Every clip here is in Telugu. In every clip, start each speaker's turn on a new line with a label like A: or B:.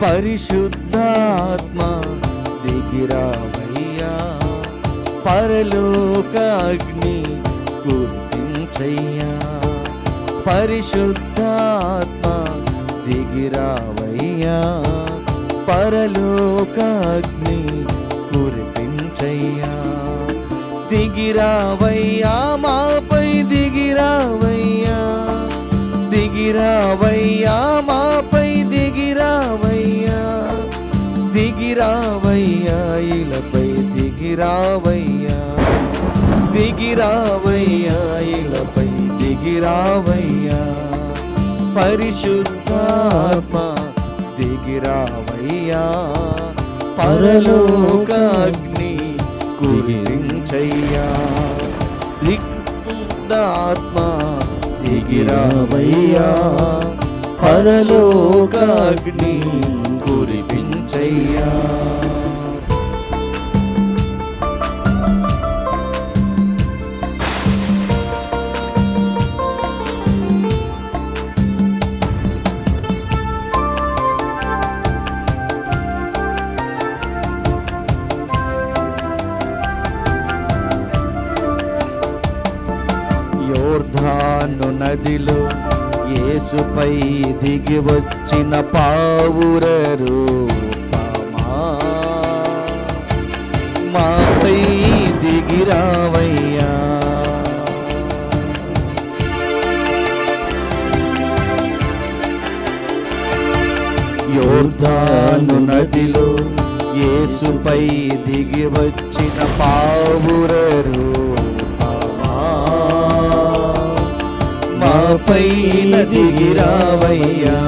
A: పరిశుద్ధాత్మ దిగిరావయ్యా, పరలోక అగ్ని కురిపించయ్యా. పరిశుద్ధాత్మ దిగిరావయ్యా, పరలోక అగ్ని కురిపించయ్యా. దిగిరావయ్యా మాపై దిగిరావయ్యా, దిగిరావయ్యా మాపై దిగిరావయ్యా, దిగిరావయ్యా ఇలపై దిగిరావయ్యా, దిగిరావయ్యా ఇలపై దిగిరావయ్యా. పరిశుద్ధాత్మ దిగిరావయ్యా, పరలోక అగ్ని కురిపించయ్యా. పరిశుద్ధాత్మ దిగిరావయ్యా, పరలోక అగ్ని కురిపించయ్యా. యోర్దాను నదిలో యేసుపై దిగి వచ్చిన పావుర రూపమా, మాపై దిగిరావయ్యా. యోర్దాను నదిలో యేసుపై దిగి వచ్చిన పావుర రూపమా, మాపైన దిగిరావయ్యా.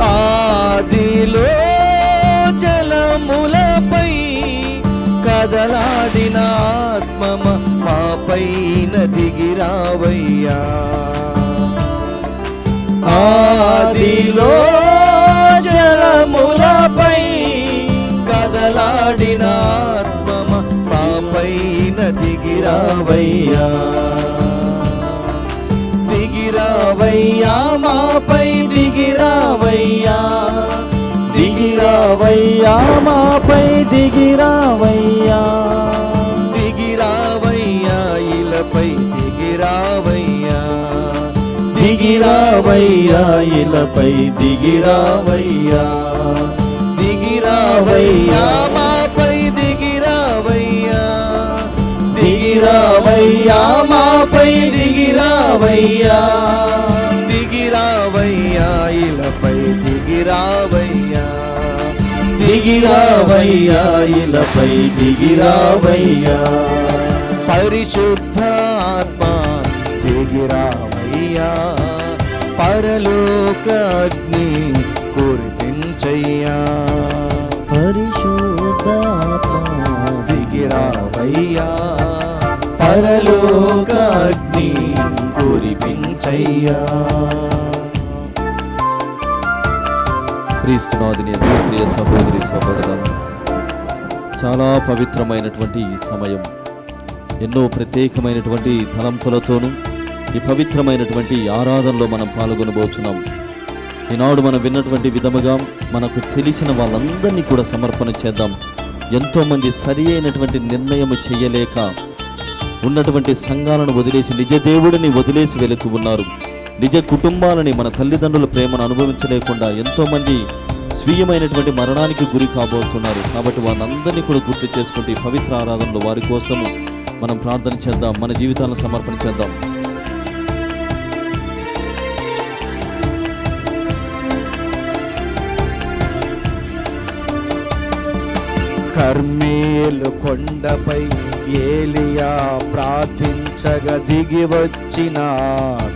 A: ఆదిలో జలములపై కదలాడిన ఆత్మ మాపైన దిగిరావయ్యా. ఆదిలో జలములపై కదలాడిన ఆత్మ మాపైన దిగిరావయ్యా. దిగిరావయ్యా మాపై దిగిరావయ్యా, దిగిరావయ్యా మాపై దిగిరావయ్యా, దిగిరావయ్యా ఇలపై దిగిరావయ్యా, దిగిరావయ్యా ఇలపై దిగిరావయ్యా. దిగిరావయ్యా మాపై దిగిరావయ్యా, దిగిరావయ్యా మాపై దిగిరావయ్యా, దిగిరావయ్యా ఇలపై దిగిరావయ్యా, దిగిరావయ్యా ఇలపై దిగిరావయ్యా. పరిశుద్ధాత్మ దిగిరావయ్యా, పరలోక అగ్ని కురిపించయ్యా. పరిశుద్ధాత్మ దిగిరావయ్యా, పరలోక అగ్ని కురిపించయ్యా.
B: క్రీస్తునాథుని ప్రియ సహోదరి సహోదరులారా, చాలా పవిత్రమైనటువంటి ఈ సమయం, ఎన్నో ప్రత్యేకమైనటువంటి తలంపులతోనూ ఈ పవిత్రమైనటువంటి ఆరాధనలో మనం పాల్గొనబోతున్నాం. ఈనాడు మనం విన్నటువంటి విధముగా మనకు తెలిసిన వాళ్ళందరినీ కూడా సమర్పణ చేద్దాం. ఎంతోమంది సరి అయినటువంటి నిర్ణయం చేయలేక ఉన్నటువంటి సంఘాలను వదిలేసి నిజ దేవుడిని వదిలేసి వెళుతూ ఉన్నారు. నిజ కుటుంబాలని, మన తల్లిదండ్రుల ప్రేమను అనుభవించలేకుండా ఎంతోమంది స్వీయమైనటువంటి మరణానికి గురి కాబోతున్నారు. కాబట్టి వాళ్ళందరినీ కూడా గుర్తు చేసుకుంటూ ఈ పవిత్ర ఆరాధనలో వారి కోసము మనం ప్రార్థన చేద్దాం, మన జీవితాలను సమర్పణ చేద్దాం.
A: కర్మేలు కొండపై ఏలియా ప్రార్థించగా దిగి వచ్చిన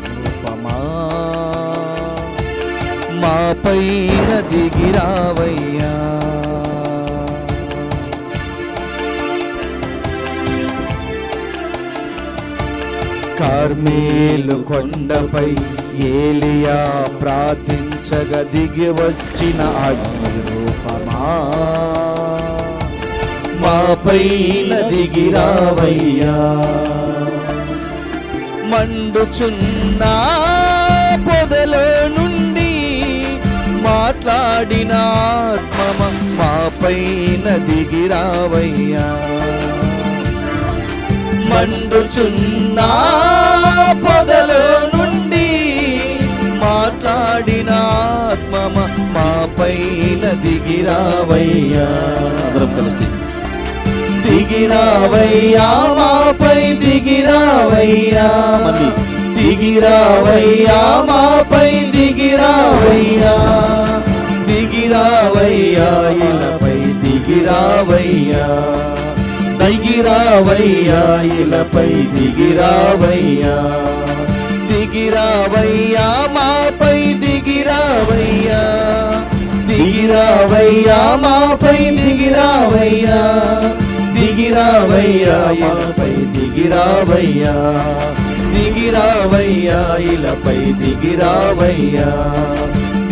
A: రూపమా, మాపైన దిగిరావయ్యా. కర్మేలు కొండపై ఏలియా ప్రార్థించగా దిగి వచ్చిన అగ్ని రూపమా, మాపైన దిగిరావయ్యా. మండుచున్న పొదలో నుండి మా మాట్లాడిన ఆత్మ మా పైన దిగిరావయ్యా. మండుచున్న పొదలో నుండి మాట్లాడిన ఆత్మ మా పైన దిగిరావయ్యా.
B: అందరం కలిసి
A: దిగిరావయ్యా, మాపై దిగిరావయ్యా.
B: మళ్ళీ
A: దిగిరావయ్యా, మాపై దిగిరావయ్యా. దిగిరావయ్యా, ఇలపై దిగిరావయ్యా. దిగిరావయ్యా, ఇలపై దిగిరావయ్యా. దిగిరావయ్యా, మాపై దిగిరావయ్యా. దిగిరావయ్యా, మాపై దిగిరావయ్యా. దిగిరావయ్యా, ఇలపై దిగిరావయ్యా. దిగిరావయ్యా, ఇలపై దిగిరావయ్యా.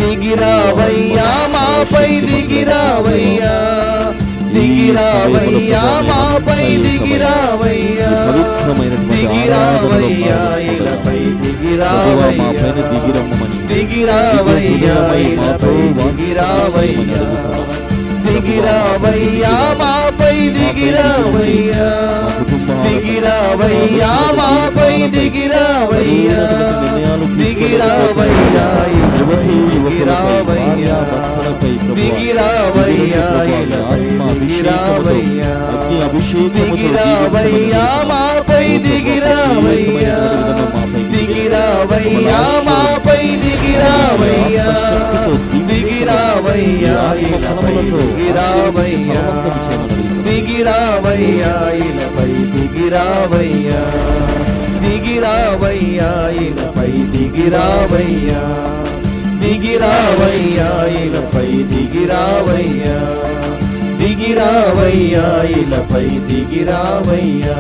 A: దిగిరావయ్యా, మాపై దిగిరావయ్యా. దిగిరావయ్యా, మాపై దిగిరావయ్యా. దిగిరావయ్యా, ఇలపై దిగిరావయ్యా. దిగిరావయ్యా, ఇలపై దిగిరావయ్యా. దిగిరావయ్యా, మాపై దిగిరావయ్యా. దిగిరావయ్యా, మాపై దిగిరావయ్యా. దిగిరావయ్యా, ఇలపై దిగిరావయ్యా. దిగిరావయ్యా, ఇలపై దిగిరావయ్యా. దిగిరావయ్యా, మాపై దిగిరావయ్యా. దిగిరావయ్యా, మాపై దిగిరావయ్యా. దిగిరావయ్యా, ఇలపై దిగిరావయ్యా. దిగిరావయ్యా, ఇలపై దిగిరావయ్యా. దిగిరావయ్యా, ఇలపై దిగిరావయ్యా. దిగిరావయ్యా, ఇలపై దిగిరావయ్యా. దిగిరావయ్యా, ఇలపై దిగిరావయ్యా.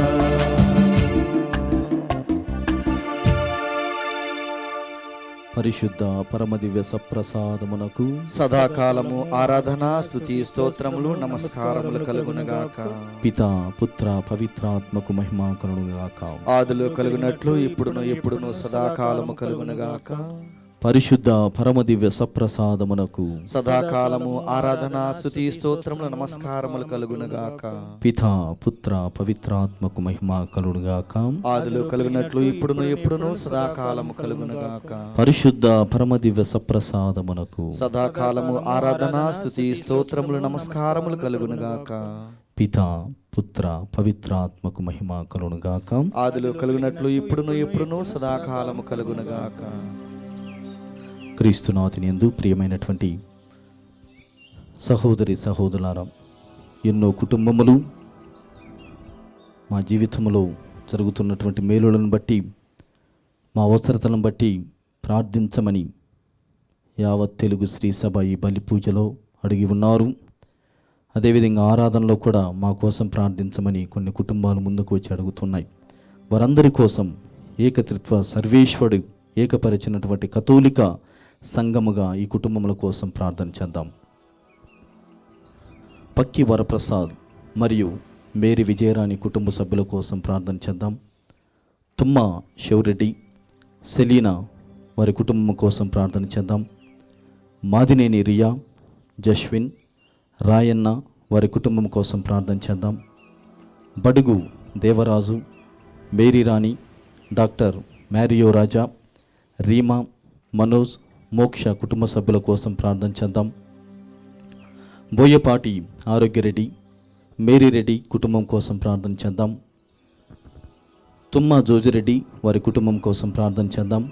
B: పరిశుద్ధ పరమదివ్య సప్రసాదమునకు
A: సదాకాలము ఆరాధన స్తుతి స్తోత్రములు నమస్కారములు కలుగునగాక.
B: పితా పుత్ర పవిత్రాత్మకు మహిమ కలుగునగాక.
A: ఆదిలో కలుగునట్లు ఇప్పుడును ఎప్పుడును సదాకాలము కలుగునగాక.
B: పరిశుద్ధ పరమదివ్య సప్రసాదమునకు
A: సదాకాలము ఆరాధన స్తుతి స్తోత్రములు నమస్కారములు కలుగునగాక.
B: పితా పుత్ర పవిత్రాత్మకు మహిమ కలుగునగాక.
A: ఆదిలో కలుగునట్లు ఇప్పుడును ఎప్పుడును సదాకాలము కలుగునగాక.
B: పరిశుద్ధ పరమదివ్య సప్రసాదమునకు
A: సదాకాలము ఆరాధన స్తుతి స్తోత్రములు నమస్కారములు కలుగునగాక.
B: పితా పుత్ర పవిత్రాత్మకు మహిమ కలుగునగాక.
A: ఆదిలో కలుగునట్లు ఇప్పుడును ఎప్పుడును సదాకాలము కలుగునగాక.
B: క్రీస్తునాథుని యందు ప్రియమైనటువంటి సహోదరి సహోదరులారా, ఎన్నో కుటుంబములు మా జీవితంలో జరుగుతున్నటువంటి మేలులను బట్టి, మా అవసరతలను బట్టి ప్రార్థించమని యావత్ తెలుగు శ్రీ సభ ఈ బలి పూజలో అడిగి ఉన్నారు. అదేవిధంగా ఆరాధనలో కూడా మా కోసం ప్రార్థించమని కొన్ని కుటుంబాలు ముందుకు వచ్చి అడుగుతున్నాయి. వారందరి కోసం ఏకత్రిత్వ సర్వేశ్వరుడు ఏకపరిచినటువంటి కథోలిక సంఘముగా ఈ కుటుంబముల కోసం ప్రార్థన చేద్దాం. పక్కి వరప్రసాద్ మరియు మేరీ విజయరాణి కుటుంబ సభ్యుల కోసం ప్రార్థన చేద్దాం. తుమ్మ శివరెడ్డి, సెలీనా వారి కుటుంబం కోసం ప్రార్థన చేద్దాం. మాదినేని రియా, జస్విన్, రాయన్న వారి కుటుంబం కోసం ప్రార్థన చేద్దాం. బడుగు దేవరాజు, మేరీరాణి, డాక్టర్ మ్యారియో రాజా, రీమా, మనోజ్, మోక్ష కుటుంబ సభ్యుల కోసం ప్రార్థన చేద్దాం. బోయపాటి ఆరోగ్యరెడ్డి, మేరీరెడ్డి కుటుంబం కోసం ప్రార్థన చేద్దాం. తుమ్మ జోజిరెడ్డి వారి కుటుంబం కోసం ప్రార్థన చేద్దాం.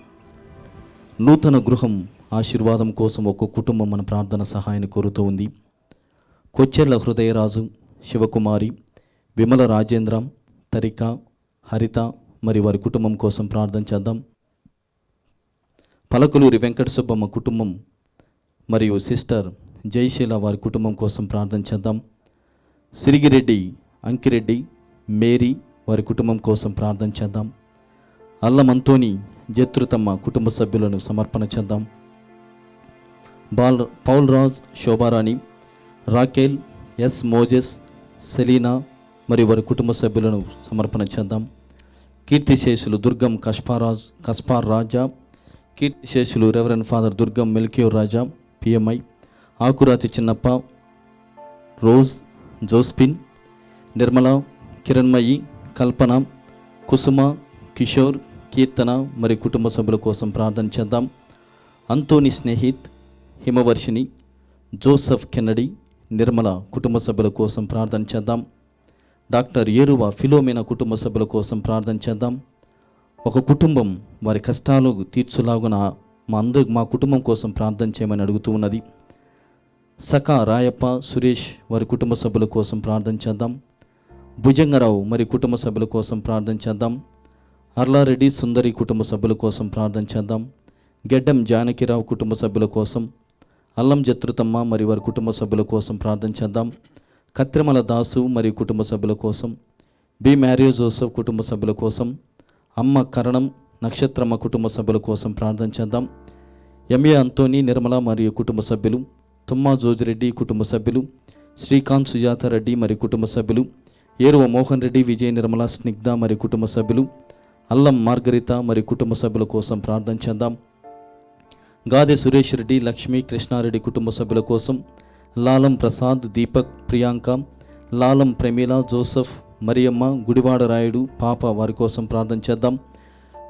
B: నూతన గృహం ఆశీర్వాదం కోసం ఒక్కొక్క కుటుంబం మన ప్రార్థన సహాయాన్ని కోరుతూ ఉంది. కొచ్చెర్ల హృదయరాజు, శివకుమారి, విమల రాజేంద్ర, తరిక, హరిత మరి వారి కుటుంబం కోసం ప్రార్థన చేద్దాం. పలకలూరి వెంకట సుబ్బమ్మ కుటుంబం మరియు సిస్టర్ జయశీల వారి కుటుంబం కోసం ప్రార్థన చేద్దాం. సిరిగిరెడ్డి, అంకిరెడ్డి, మేరీ వారి కుటుంబం కోసం ప్రార్థన చేద్దాం. అల్లమంతోని, జత్రుతమ్మ కుటుంబ సభ్యులను సమర్పణ చేద్దాం. పౌల్ రాజ్, శోభారాణి, రాకేల్, ఎస్ మోజెస్, సెలీనా మరియు వారి కుటుంబ సభ్యులను సమర్పణ చేద్దాం. కీర్తిశేషులు దుర్గం కస్పార్ రాజా, కీర్తిశేషులు రెవరెండ్ ఫాదర్ దుర్గం మెల్కియోర్ రాజా, పిఎంఐ, ఆకురాతి చిన్నప్ప, రోజ్, జోస్పిన్, నిర్మల, కిరణ్మయి, కల్పన, కుసుమ, కిషోర్, కీర్తన మరి కుటుంబ సభ్యుల కోసం ప్రార్థన చేద్దాం. అంతోని స్నేహిత్, హిమవర్షిని, జోసెఫ్ కెన్నడి, నిర్మల కుటుంబ సభ్యుల కోసం ప్రార్థన చేద్దాం. డాక్టర్ ఏరువ ఫిలోమినా కుటుంబ సభ్యుల కోసం ప్రార్థన చేద్దాం. ఒక కుటుంబం వారి కష్టాలు తీర్చులాగున మా కుటుంబం కోసం ప్రార్థన చేయమని అడుగుతూ ఉన్నది. సకా రాయప్ప, సురేష్ వారి కుటుంబ సభ్యుల కోసం ప్రార్థన చేద్దాం. భుజంగరావు మరి కుటుంబ సభ్యుల కోసం ప్రార్థన చేద్దాం. అర్లారెడ్డి సుందరి కుటుంబ సభ్యుల కోసం ప్రార్థన చేద్దాం. గెడ్డం జానకిరావు కుటుంబ సభ్యుల కోసం, అల్లం జత్రుతమ్మ మరి వారి కుటుంబ సభ్యుల కోసం ప్రార్థన చేద్దాం. కత్రిమల దాసు మరియు కుటుంబ సభ్యుల కోసం, బి మ్యారియో జోసెఫ్ కుటుంబ సభ్యుల కోసం, అమ్మ కరణం, నక్షత్రమ్మ కుటుంబ సభ్యుల కోసం ప్రార్థన చేద్దాం. ఎంఏ అంతోని, నిర్మల మరియు కుటుంబ సభ్యులు, తుమ్మా జోజిరెడ్డి కుటుంబ సభ్యులు, శ్రీకాంత్ సుజాత రెడ్డి మరియు కుటుంబ సభ్యులు, ఏరువ మోహన్ రెడ్డి, విజయ నిర్మల, స్నిగ్ధ మరియు కుటుంబ సభ్యులు, అల్లం మార్గరిత మరియు కుటుంబ సభ్యుల కోసం ప్రార్థన చేద్దాం. గాదె సురేష్ రెడ్డి, లక్ష్మి, కృష్ణారెడ్డి కుటుంబ సభ్యుల కోసం, లాలం ప్రసాద్, దీపక్, ప్రియాంక, లాలం ప్రమీల, జోసెఫ్, మరియమ్మ, గుడివాడ రాయుడు పాప వారి కోసం ప్రార్థన చేద్దాం.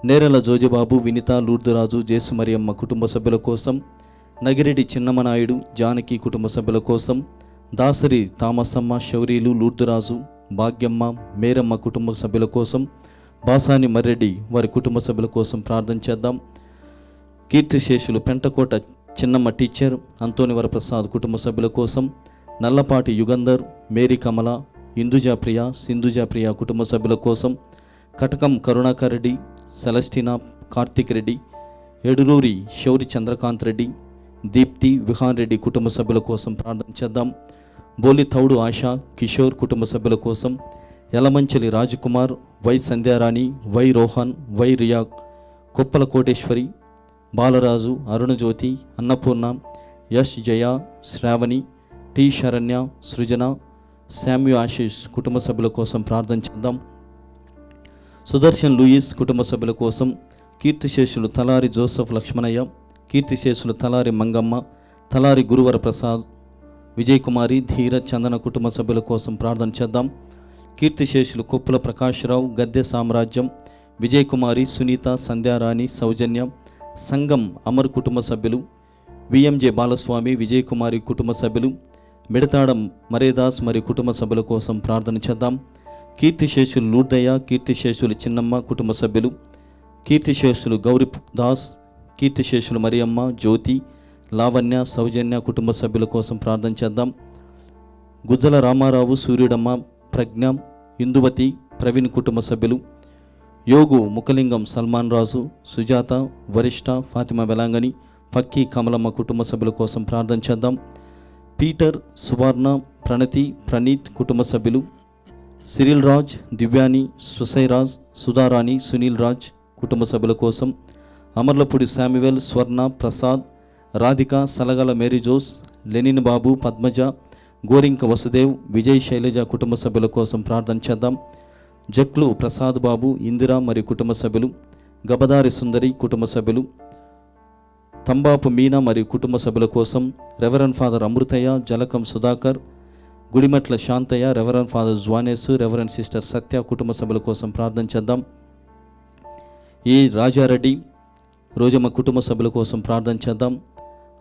B: నేరెల జోజిబాబు, వినిత, లూర్దురాజు, జేసు మరియమ్మ కుటుంబ సభ్యుల కోసం, నగిరెడ్డి చిన్నమనాయుడు, జానకి కుటుంబ సభ్యుల కోసం, దాసరి తామసమ్మ, శౌరీలు, లూర్దురాజు, భాగ్యమ్మ, మేరమ్మ కుటుంబ సభ్యుల కోసం, బాసాని మర్రెడ్డి వారి కుటుంబ సభ్యుల కోసం ప్రార్థన చేద్దాం. కీర్తిశేషులు పెంటకోట చిన్నమ్మ టీచర్, అంతోని వరప్రసాద్ కుటుంబ సభ్యుల కోసం, నల్లపాటి యుగంధర్, మేరీ కమల, ఇందుజాప్రియ, సింధుజాప్రియ కుటుంబ సభ్యుల కోసం, కటకం కరుణాకర్ రెడ్డి, సెలస్టినా, కార్తిక్ రెడ్డి, ఎడురూరి శౌరి చంద్రకాంత్ రెడ్డి, దీప్తి, విహాన్ రెడ్డి కుటుంబ సభ్యుల కోసం ప్రార్థన చేద్దాం. బోలి తౌడు ఆశ, కిషోర్ కుటుంబ సభ్యుల కోసం, యలమంచలి రాజకుమార్, వై సంధ్యారాణి, వై రోహన్, వై రియా, కొప్పల కోటేశ్వరి, బాలరాజు, అరుణజ్యోతి, అన్నపూర్ణ, యష్, జయ, శ్రావణి, టి శరణ్య, సృజన, శామ్యు ఆశీష్ కుటుంబ సభ్యుల కోసం ప్రార్థన చేద్దాం. సుదర్శన్ లూయిస్ కుటుంబ సభ్యుల కోసం, కీర్తిశేషులు తలారి జోసెఫ్ లక్ష్మణయ్య, కీర్తిశేషులు తలారి మంగమ్మ, తలారి గురువర ప్రసాద్, విజయకుమారి, ధీర, చందన కుటుంబ సభ్యుల కోసం ప్రార్థన చేద్దాం. కీర్తిశేషులు కొప్పుల ప్రకాశ్రావు, గద్దె సామ్రాజ్యం, విజయకుమారి, సునీత, సంధ్యారాణి, సౌజన్య, సంగం అమర్ కుటుంబ సభ్యులు, విఎంజే బాలస్వామి, విజయకుమారి కుటుంబ సభ్యులు, మిడతాడం మరేదాస్ మరియు కుటుంబ సభ్యుల కోసం ప్రార్థన చేద్దాం. కీర్తిశేషులు లూర్దయ్య, కీర్తిశేషులు చిన్నమ్మ కుటుంబ సభ్యులు, కీర్తిశేషులు గౌరి దాస్, కీర్తిశేషులు మరియమ్మ, జ్యోతి, లావణ్య, సౌజన్య కుటుంబ సభ్యుల కోసం ప్రార్థన చేద్దాం. గుజ్జల రామారావు, సూర్యుడమ్మ, ప్రజ్ఞ, ఇందువతి, ప్రవీణ్ కుటుంబ సభ్యులు, యోగు, ముఖలింగం, సల్మాన్ రాజు, సుజాత, వరిష్ట, ఫాతిమా వెలాంగని, పక్కి, కమలమ్మ కుటుంబ సభ్యుల కోసం ప్రార్థన చేద్దాం. పీటర్, సువర్ణ, ప్రణతి, ప్రణీత్ కుటుంబ సభ్యులు, సిరిల్ రాజ్, దివ్యాని, సుసైరాజ్, సుధారాణి, సునీల్ రాజ్ కుటుంబ సభ్యుల కోసం, అమర్లపూడి శామ్యువెల్, స్వర్ణ, ప్రసాద్, రాధిక, సలగల మేరీజోస్, లెనిన్ బాబు, పద్మజ, గోరింక వసుదేవ్, విజయ్, శైలజ కుటుంబ సభ్యుల కోసం ప్రార్థన చేద్దాం. జక్లు ప్రసాద్ బాబు, ఇందిరా మరియు కుటుంబ సభ్యులు, గబదారి సుందరి కుటుంబ సభ్యులు, తంబాపు మీనా మరియు కుటుంబ సభ్యుల కోసం, reverend father Amruthaiah, Jalakam Sudhakar, Gudimetla Shanthaiah, reverend father Jwanesu, reverend sister Satya కుటుంబ సభ్యుల కోసం ప్రార్థన చేద్దాం. ఈ రాజారెడ్డి, రోజమ్మ కుటుంబ సభ్యుల కోసం ప్రార్థన చేద్దాం.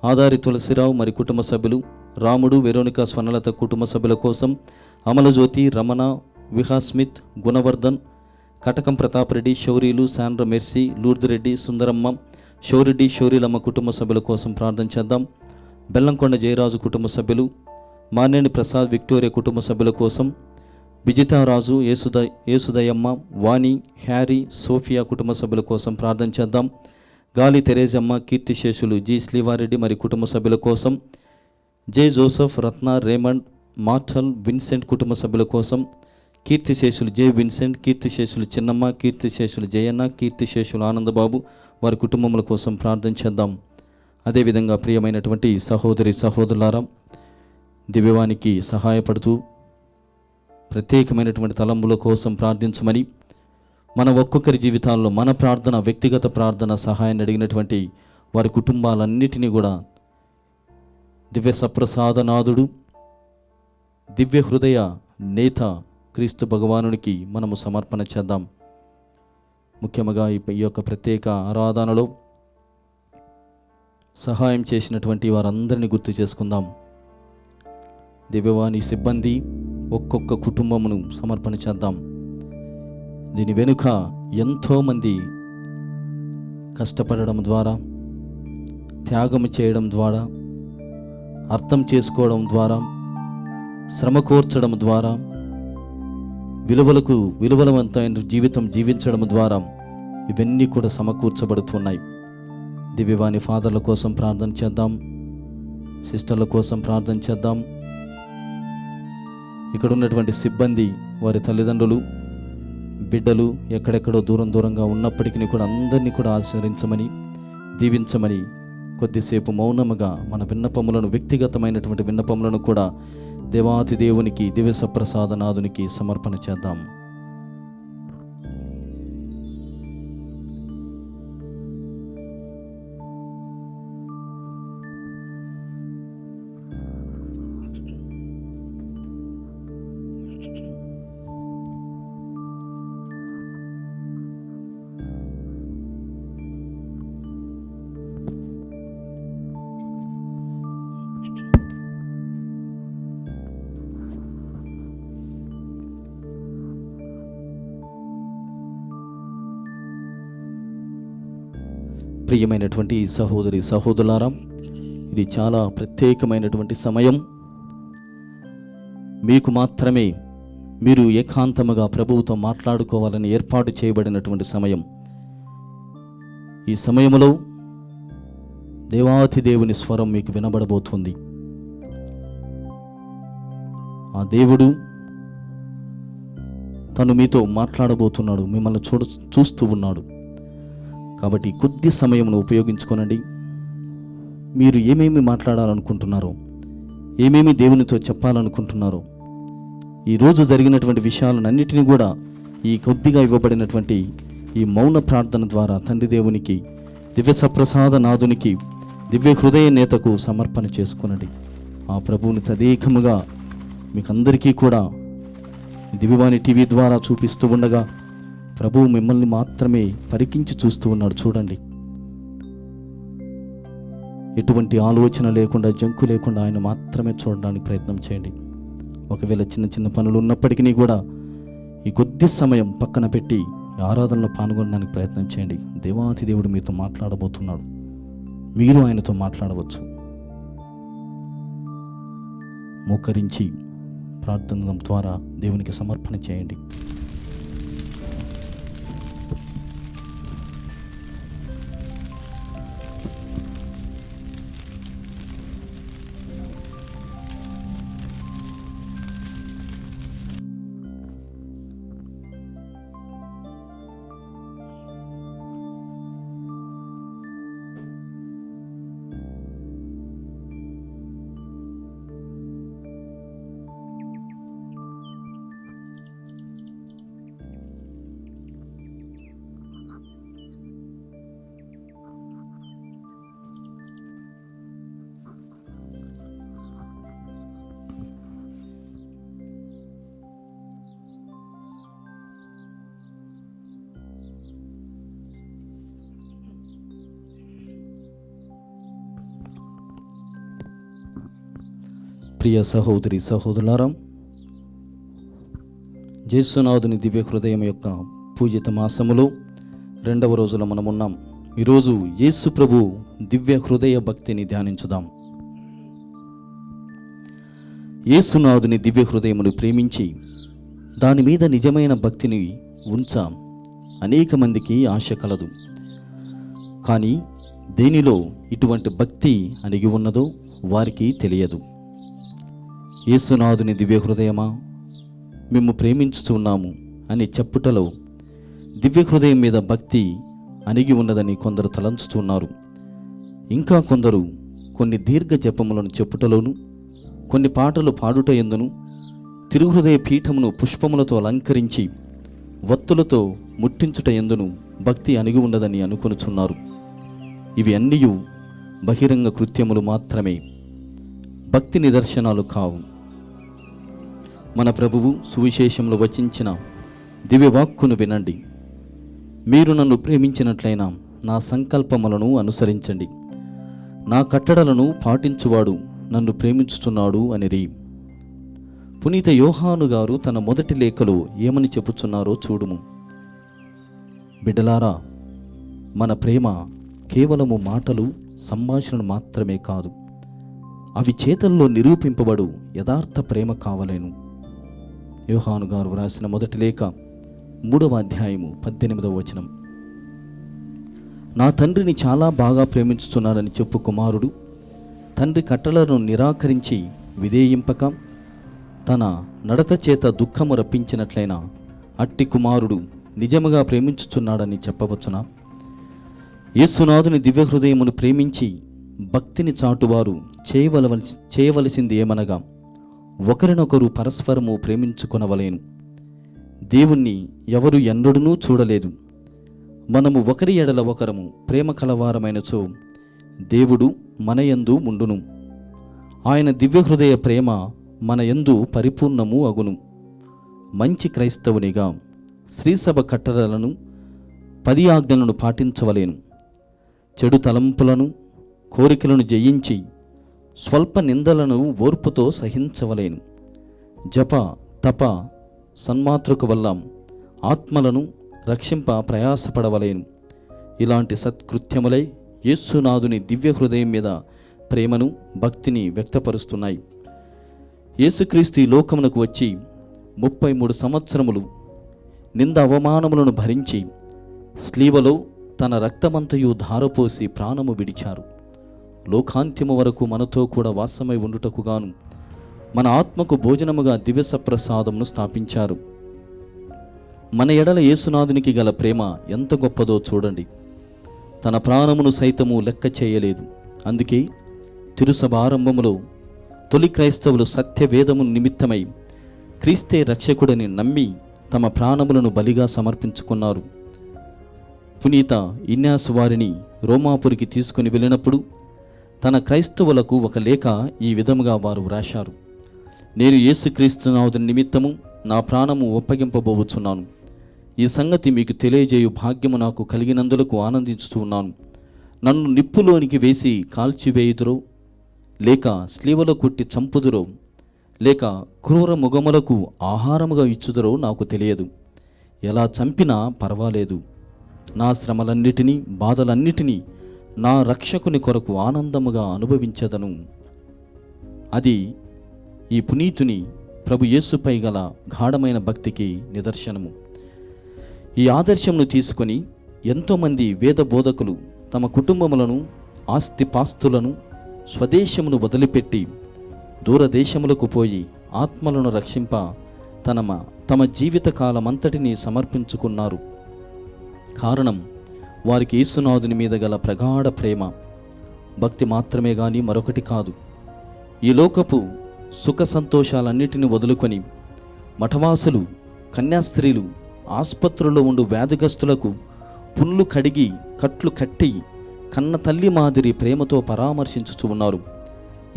B: ఆదారి తులసిరావు మరి కుటుంబ సభ్యులు, రాముడు, వెరోనికా, స్వర్ణలత కుటుంబ సభ్యుల కోసం, అమలజ్యోతి, రమణ, విహాస్మిత్, గుణవర్ధన్, కటకం ప్రతాప్ రెడ్డి, శౌరీలు, శాండ్ర మెర్సీ, లూర్దురెడ్డి, సుందరమ్మ, శౌరెడ్డి, శౌరీలమ్మ కుటుంబ సభ్యుల కోసం ప్రార్థన చేద్దాం. బెల్లంకొండ జయరాజు కుటుంబ సభ్యులు, మానేని ప్రసాద్, విక్టోరియా కుటుంబ సభ్యుల కోసం, విజితారాజు, యేసుదయమ్మ, వాణి, హ్యారీ, సోఫియా కుటుంబ సభ్యుల కోసం ప్రార్థన చేద్దాం. గాలి తెరేజమ్మ, కీర్తిశేషులు జి శ్రీవారెడ్డి మరి కుటుంబ సభ్యుల కోసం, జే జోసెఫ్, రత్న, రేమండ్, మార్టల్, విన్సెంట్ కుటుంబ సభ్యుల కోసం, కీర్తిశేషులు జే విన్సెంట్, కీర్తిశేషులు చిన్నమ్మ, కీర్తిశేషులు జయన్న, కీర్తిశేషులు ఆనందబాబు వారి కుటుంబముల కోసం ప్రార్థన చేద్దాం. అదేవిధంగా ప్రియమైనటువంటి సహోదరి సహోదరులారా, దివ్యవానికి సహాయపడుతూ ప్రత్యేకమైనటువంటి తలంబుల కోసం ప్రార్థించమని, మన ఒక్కొక్కరి జీవితాల్లో మన ప్రార్థన, వ్యక్తిగత ప్రార్థన సహాయాన్ని అడిగినటువంటి వారి కుటుంబాలన్నిటినీ కూడా దివ్య సప్రసాదనాథుడు, దివ్య హృదయ నేత క్రీస్తు భగవానునికి మనము సమర్పణ చేద్దాం. ముఖ్యంగా ఈ యొక్క ప్రత్యేక ఆరాధనలో సహాయం చేసినటువంటి వారందరినీ గుర్తు చేసుకుందాం. దివ్యవాణి సిబ్బంది, ఒక్కొక్క కుటుంబమును సమర్పణ చేద్దాం. దీని వెనుక ఎంతోమంది కష్టపడడం ద్వారా, త్యాగం చేయడం ద్వారా, అర్థం చేసుకోవడం ద్వారా, శ్రమ కోర్చడం ద్వారా, విలువలవంతమైన జీవితం జీవించడం ద్వారా ఇవన్నీ కూడా సమకూర్చబడుతున్నాయి. దివ్యవాణి ఫాదర్ల కోసం ప్రార్థన చేద్దాం, సిస్టర్ల కోసం ప్రార్థన చేద్దాం. ఇక్కడ ఉన్నటువంటి సిబ్బంది, వారి తల్లిదండ్రులు, బిడ్డలు ఎక్కడెక్కడో దూరంగా ఉన్నప్పటికీ కూడా అందరినీ కూడా ఆశీర్వదించమని, దీవించమని కొద్దిసేపు మౌనముగా మన విన్నపములను, వ్యక్తిగతమైనటువంటి విన్నపములను కూడా దేవాతి దేవునికి, దివ్య సప్రసాదనాథునికి సమర్పణ చేద్దాం. ప్రియమైనటువంటి సహోదరి సహోదరులారా, ఇది చాలా ప్రత్యేకమైనటువంటి సమయం. మీకు మాత్రమే మీరు ఏకాంతముగా ప్రభువుతో మాట్లాడుకోవాలని ఏర్పాటు చేయబడినటువంటి సమయం. ఈ సమయంలో దేవాతి దేవుని స్వరం మీకు వినబడబోతుంది. ఆ దేవుడు తను మీతో మాట్లాడబోతున్నాడు, మిమ్మల్ని చూస్తూ ఉన్నాడు. కాబట్టి కొద్ది సమయంను ఉపయోగించుకోనండి. మీరు ఏమేమి మాట్లాడాలనుకుంటున్నారో, ఏమేమి దేవునితో చెప్పాలనుకుంటున్నారో, ఈరోజు జరిగినటువంటి విషయాలన్నింటినీ కూడా ఈ కొద్దిగా ఇవ్వబడినటువంటి ఈ మౌన ప్రార్థన ద్వారా తండ్రి దేవునికి, దివ్య సప్రసాదనాథునికి, దివ్య హృదయ నేతకు సమర్పణ చేసుకునండి. ఆ ప్రభువుని తదేకముగా మీకందరికీ కూడా దివ్యవాణి టీవీ ద్వారా చూపిస్తూ ఉండగా ప్రభువు మిమ్మల్ని మాత్రమే పరికించి చూస్తూ ఉన్నాడు. చూడండి, ఎటువంటి ఆలోచన లేకుండా, జంకు లేకుండా ఆయన మాత్రమే చూడడానికి ప్రయత్నం చేయండి. ఒకవేళ చిన్న పనులు ఉన్నప్పటికీ కూడా ఈ కొద్ది సమయం పక్కన పెట్టి ఆరాధనలో పాల్గొనడానికి ప్రయత్నం చేయండి. దేవాతి దేవుడు మీతో మాట్లాడబోతున్నాడు, మీరు ఆయనతో మాట్లాడవచ్చు. మోకరించి ప్రార్థన ద్వారా దేవునికి సమర్పణ చేయండి. ప్రియ సహోదరి సహోదరులారా, యేసునాథుని దివ్య హృదయం యొక్క పూజిత మాసములో 2వ రోజులో మనమున్నాం. ఈరోజు యేసు ప్రభు దివ్య హృదయ భక్తిని ధ్యానించుదాం. యేసునాథుని దివ్య హృదయమును ప్రేమించి దాని మీద నిజమైన భక్తిని అనేక మందికి ఆశ కలదు. కానీ దేనిలో ఇటువంటి భక్తి అణిగి ఉన్నదో వారికి తెలియదు. యేసునాథుని దివ్య హృదయమా, మేము ప్రేమించుతున్నాము అని చెప్పుటలో దివ్య హృదయం మీద భక్తి అణిగి ఉన్నదని కొందరు తలంచుతున్నారు. ఇంకా కొందరు కొన్ని దీర్ఘ జపములను చెప్పుటలోను, కొన్ని పాటలు పాడుట యందును, తిరుహృదయ పీఠమును పుష్పములతో అలంకరించి వత్తులతో ముట్టించుట యందును భక్తి అణిగి ఉన్నదని అనుకొనుచున్నారు. ఇవి అన్నీయు బహిరంగ కృత్యములు మాత్రమే. భక్తి నిదర్శనాలు కావు. మన ప్రభువు సువిశేషంలో వచించిన దివ్యవాక్కును వినండి. మీరు నన్ను ప్రేమించినట్లయినా నా సంకల్పములను అనుసరించండి. నా కట్టడలను పాటించువాడు నన్ను ప్రేమించుతున్నాడు అనిరి. పునీత యోహాను గారు తన మొదటి లేఖలో ఏమని చెప్పుచున్నారో చూడుము. బిడ్డలారా, మన ప్రేమ కేవలము మాటలు, సంభాషణ మాత్రమే కాదు, అవి చేతల్లో నిరూపింపబడు యథార్థ ప్రేమ కావలేను. యోహాను గారు వ్రాసిన మొదటి లేఖ 3వ అధ్యాయము 18వ వచనం. నా తండ్రిని చాలా బాగా ప్రేమించుతున్నాడని చెప్పు కుమారుడు తండ్రి కట్టలను నిరాకరించి విధేయింపక తన నడత చేత దుఃఖము రప్పించినట్లయినా అట్టి కుమారుడు నిజముగా ప్రేమించుచున్నాడని చెప్పవచ్చునా? యేసునాథుని దివ్య హృదయమును ప్రేమించి భక్తిని చాటువారు చేయవలసింది ఏమనగా ఒకరినొకరు పరస్పరము ప్రేమించుకొనవలేను. దేవుణ్ణి ఎవరు ఎన్నడూనూ చూడలేదు. మనము ఒకరి ఎడల ఒకరము ప్రేమ కలవారమైనచో దేవుడు మన యందు ఉండును. ఆయన దివ్య హృదయ ప్రేమ మన యందు పరిపూర్ణము అగును. మంచి క్రైస్తవునిగా శ్రీసభ కట్టడలను 10 ఆజ్ఞలను పాటించవలేను. చెడు తలంపులను కోరికలను జయించి స్వల్ప నిందలను ఓర్పుతో సహించవలేను. జప తప సన్మాతృక వల్ల ఆత్మలను రక్షింప ప్రయాసపడవలేను. ఇలాంటి సత్కృత్యములై యేసునాథుని దివ్య హృదయం మీద ప్రేమను, భక్తిని వ్యక్తపరుస్తున్నాయి. యేసుక్రీస్తు ఈ లోకమునకు వచ్చి 33 సంవత్సరములు నింద అవమానములను భరించి స్లీవలో తన రక్తమంతయు ధారపోసి ప్రాణము విడిచారు. లోకాంత్యము వరకు మనతో కూడా వాసమై ఉండుటకు గాను మన ఆత్మకు భోజనముగా దివ్య సప్రసాదమును స్థాపించారు. మన ఎడల యేసునాథునికి గల ప్రేమ ఎంత గొప్పదో చూడండి. తన ప్రాణమును సైతము లెక్క చేయలేదు. అందుకే తిరుసభ ఆరంభములో తొలి క్రైస్తవులు సత్యవేదము నిమిత్తమై క్రీస్తే రక్షకుడని నమ్మి తమ ప్రాణములను బలిగా సమర్పించుకున్నారు. పునీత ఇన్యాసు వారిని రోమాపురికి తీసుకుని వెళ్ళినప్పుడు తన క్రైస్తవులకు ఒక లేఖ ఈ విధముగా వారు వ్రాశారు. నేను యేసుక్రీస్తునాథుని నిమిత్తము నా ప్రాణము ఒప్పగింపబోచున్నాను. ఈ సంగతి మీకు తెలియజేయు భాగ్యము నాకు కలిగినందులకు ఆనందించుతూ ఉన్నాను. నన్ను నిప్పులోనికి వేసి కాల్చివేయుదురో, లేక స్లీవలో కొట్టి చంపుదురో, లేక క్రూర మృగములకు ఆహారముగా ఇచ్చుదురో నాకు తెలియదు. ఎలా చంపినా పర్వాలేదు. నా శ్రమలన్నిటినీ, బాధలన్నిటినీ నా రక్షకుని కొరకు ఆనందముగా అనుభవించదను. అది ఈ పునీతుని ప్రభు యేసుపై గల గాఢమైన భక్తికి నిదర్శనము. ఈ ఆదర్శమును తీసుకొని ఎంతోమంది వేద బోధకులు తమ కుటుంబములను, ఆస్తిపాస్తులను, స్వదేశమును వదిలిపెట్టి దూరదేశములకు పోయి ఆత్మలను రక్షింప తమ జీవితకాలమంతటినీ సమర్పించుకున్నారు. కారణం వారికి యేసునాథుని మీద గల ప్రగాఢ ప్రేమ, భక్తి మాత్రమే గాని మరొకటి కాదు. ఈ లోకపు సుఖ సంతోషాలన్నిటిని వదులుకొని మఠవాసులు, కన్యాస్త్రీలు, ఆసుపత్రుల్లో ఉండు వ్యాధిగ్రస్తులకు పుండ్లు కడిగి కట్లు కట్టి కన్న తల్లి మాదిరి ప్రేమతో పరామర్శించుచు ఉన్నారు.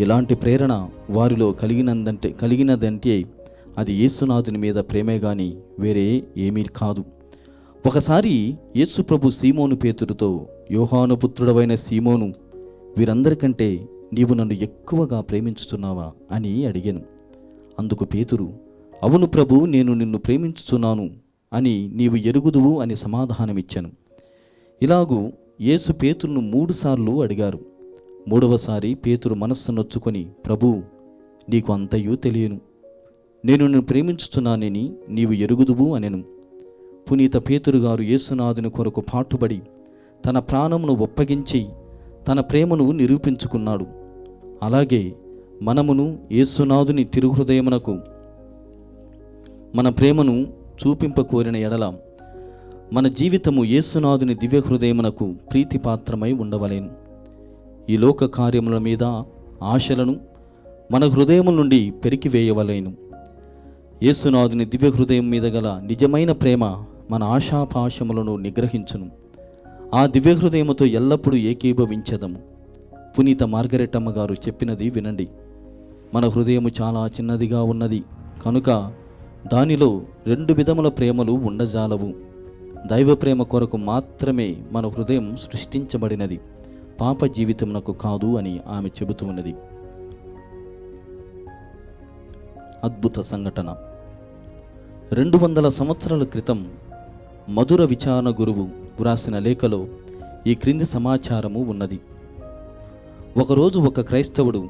B: ఇలాంటి ప్రేరణ వారిలో కలిగినదంటే అది యేసునాథుని మీద ప్రేమే గాని వేరే ఏమీ కాదు. ఒకసారి యేసు ప్రభు సీమోను పేతురుతో, యోహాను పుత్రుడవైన సీమోను, వీరందరికంటే నీవు నన్ను ఎక్కువగా ప్రేమించుతున్నావా అని అడిగాను. అందుకు పేతురు, అవును ప్రభు, నేను నిన్ను ప్రేమించుచున్నాను అని నీవు ఎరుగుదువు అని సమాధానమిచ్చాను. ఇలాగూ యేసు పేతురును 3 సార్లు అడిగారు. 3వసారి పేతురు మనస్సు నొచ్చుకొని, ప్రభు, నీకు అంతయు తెలియను, నేను నిన్ను ప్రేమించుచున్నానని నీవు ఎరుగుదువు అనెను. పునీత పేతురు గారు యేసునాథుని కొరకు పాటుపడి తన ప్రాణమును ఒప్పగించి తన ప్రేమను నిరూపించుకున్నాడు. అలాగే మనమును యేసునాథుని తిరుహృదయమునకు మన ప్రేమను చూపింపకోరిన ఎడల మన జీవితము యేసునాథుని దివ్య హృదయమునకు ప్రీతిపాత్రమై ఉండవలేను. ఈ లోక కార్యముల మీద ఆశలను మన హృదయము నుండి పెరికివేయవలేను. యేసునాథుని దివ్య హృదయం మీద గల నిజమైన ప్రేమ మన ఆశాపాశములను నిగ్రహించును. ఆ దివ్య హృదయముతో ఎల్లప్పుడూ ఏకీభవించదము. పునీత మార్గరెట్ అమ్మ గారు చెప్పినది వినండి. మన హృదయము చాలా చిన్నదిగా ఉన్నది కనుక దానిలో 2 విధముల ప్రేమలు ఉండజాలవు. దైవ ప్రేమ కొరకు మాత్రమే మన హృదయం సృష్టించబడినది, పాప జీవితమునకు కాదు అని ఆమె చెబుతూ ఉన్నది. అద్భుత సంఘటన. 200 సంవత్సరాల క్రితం మధుర విచారణ గురువు వ్రాసిన లేఖలో ఈ క్రింది సమాచారము ఉన్నది. ఒకరోజు ఒక క్రైస్తవుడు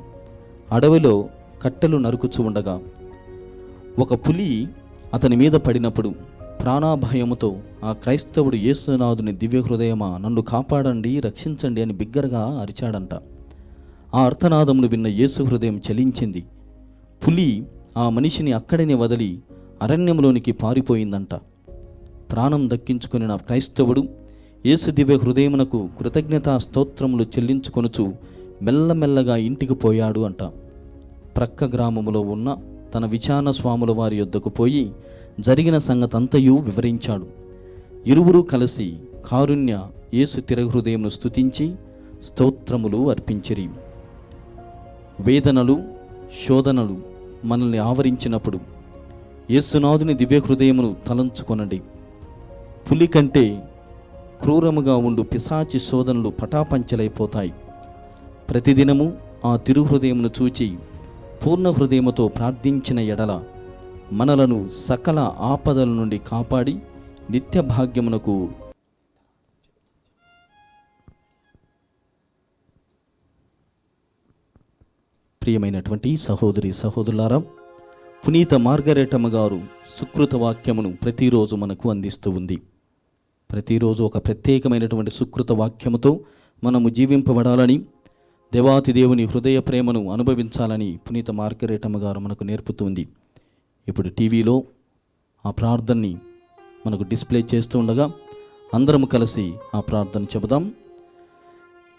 B: అడవిలో కట్టెలు నరుకుచూ ఉండగా ఒక పులి అతని మీద పడినప్పుడు ప్రాణాభయముతో ఆ క్రైస్తవుడు యేసునాథుని దివ్య హృదయమా, నన్ను కాపాడండి, రక్షించండి అని బిగ్గరగా అరిచాడంట. ఆ అర్థనాదమును విన్న యేసు హృదయం చలించింది. పులి ఆ మనిషిని అక్కడిని వదిలి అరణ్యంలోనికి పారిపోయిందంట. ప్రాణం దక్కించుకుని నా క్రైస్తవుడు యేసు దివ్య హృదయమునకు కృతజ్ఞతా స్తోత్రములు చెల్లించుకొనుచు మెల్లమెల్లగా ఇంటికి పోయాడు అంట. ప్రక్క గ్రామములో ఉన్న తన విచారణ స్వాముల వారి యొద్దకు పోయి జరిగిన సంగతంతయు వివరించాడు. ఇరువురు కలిసి కారుణ్య యేసు తిరహృదయమును స్తుతించి స్తోత్రములు అర్పించిరి. వేదనలు, శోధనలు మనల్ని ఆవరించినప్పుడు యేసునాథుని దివ్య హృదయమును తలంచుకొనండి. పులి కంటే క్రూరముగా ఉండు పిశాచి శోధనలు పటాపంచలైపోతాయి. ప్రతిదినము ఆ తిరుహృదయమును చూచి పూర్ణ హృదయముతో ప్రార్థించిన ఎడల మనలను సకల ఆపదల నుండి కాపాడి నిత్య భాగ్యమునకు ప్రియమైనటువంటి సహోదరి సహోదరులారా, పునీత మార్గరెటమ్మ గారు సుకృత వాక్యమును ప్రతిరోజు మనకు అందిస్తూ ఉంది. ప్రతిరోజు ఒక ప్రత్యేకమైనటువంటి సుకృత వాక్యముతో మనము జీవింపబడాలని, దేవాతి దేవుని హృదయ ప్రేమను అనుభవించాలని పునీత మార్గరెటమ్మ గారు మనకు నేర్పుతుంది. ఇప్పుడు టీవీలో ఆ ప్రార్థనని మనకు డిస్ప్లే చేస్తూ ఉండగా అందరము కలిసి ఆ ప్రార్థన చెబుదాం.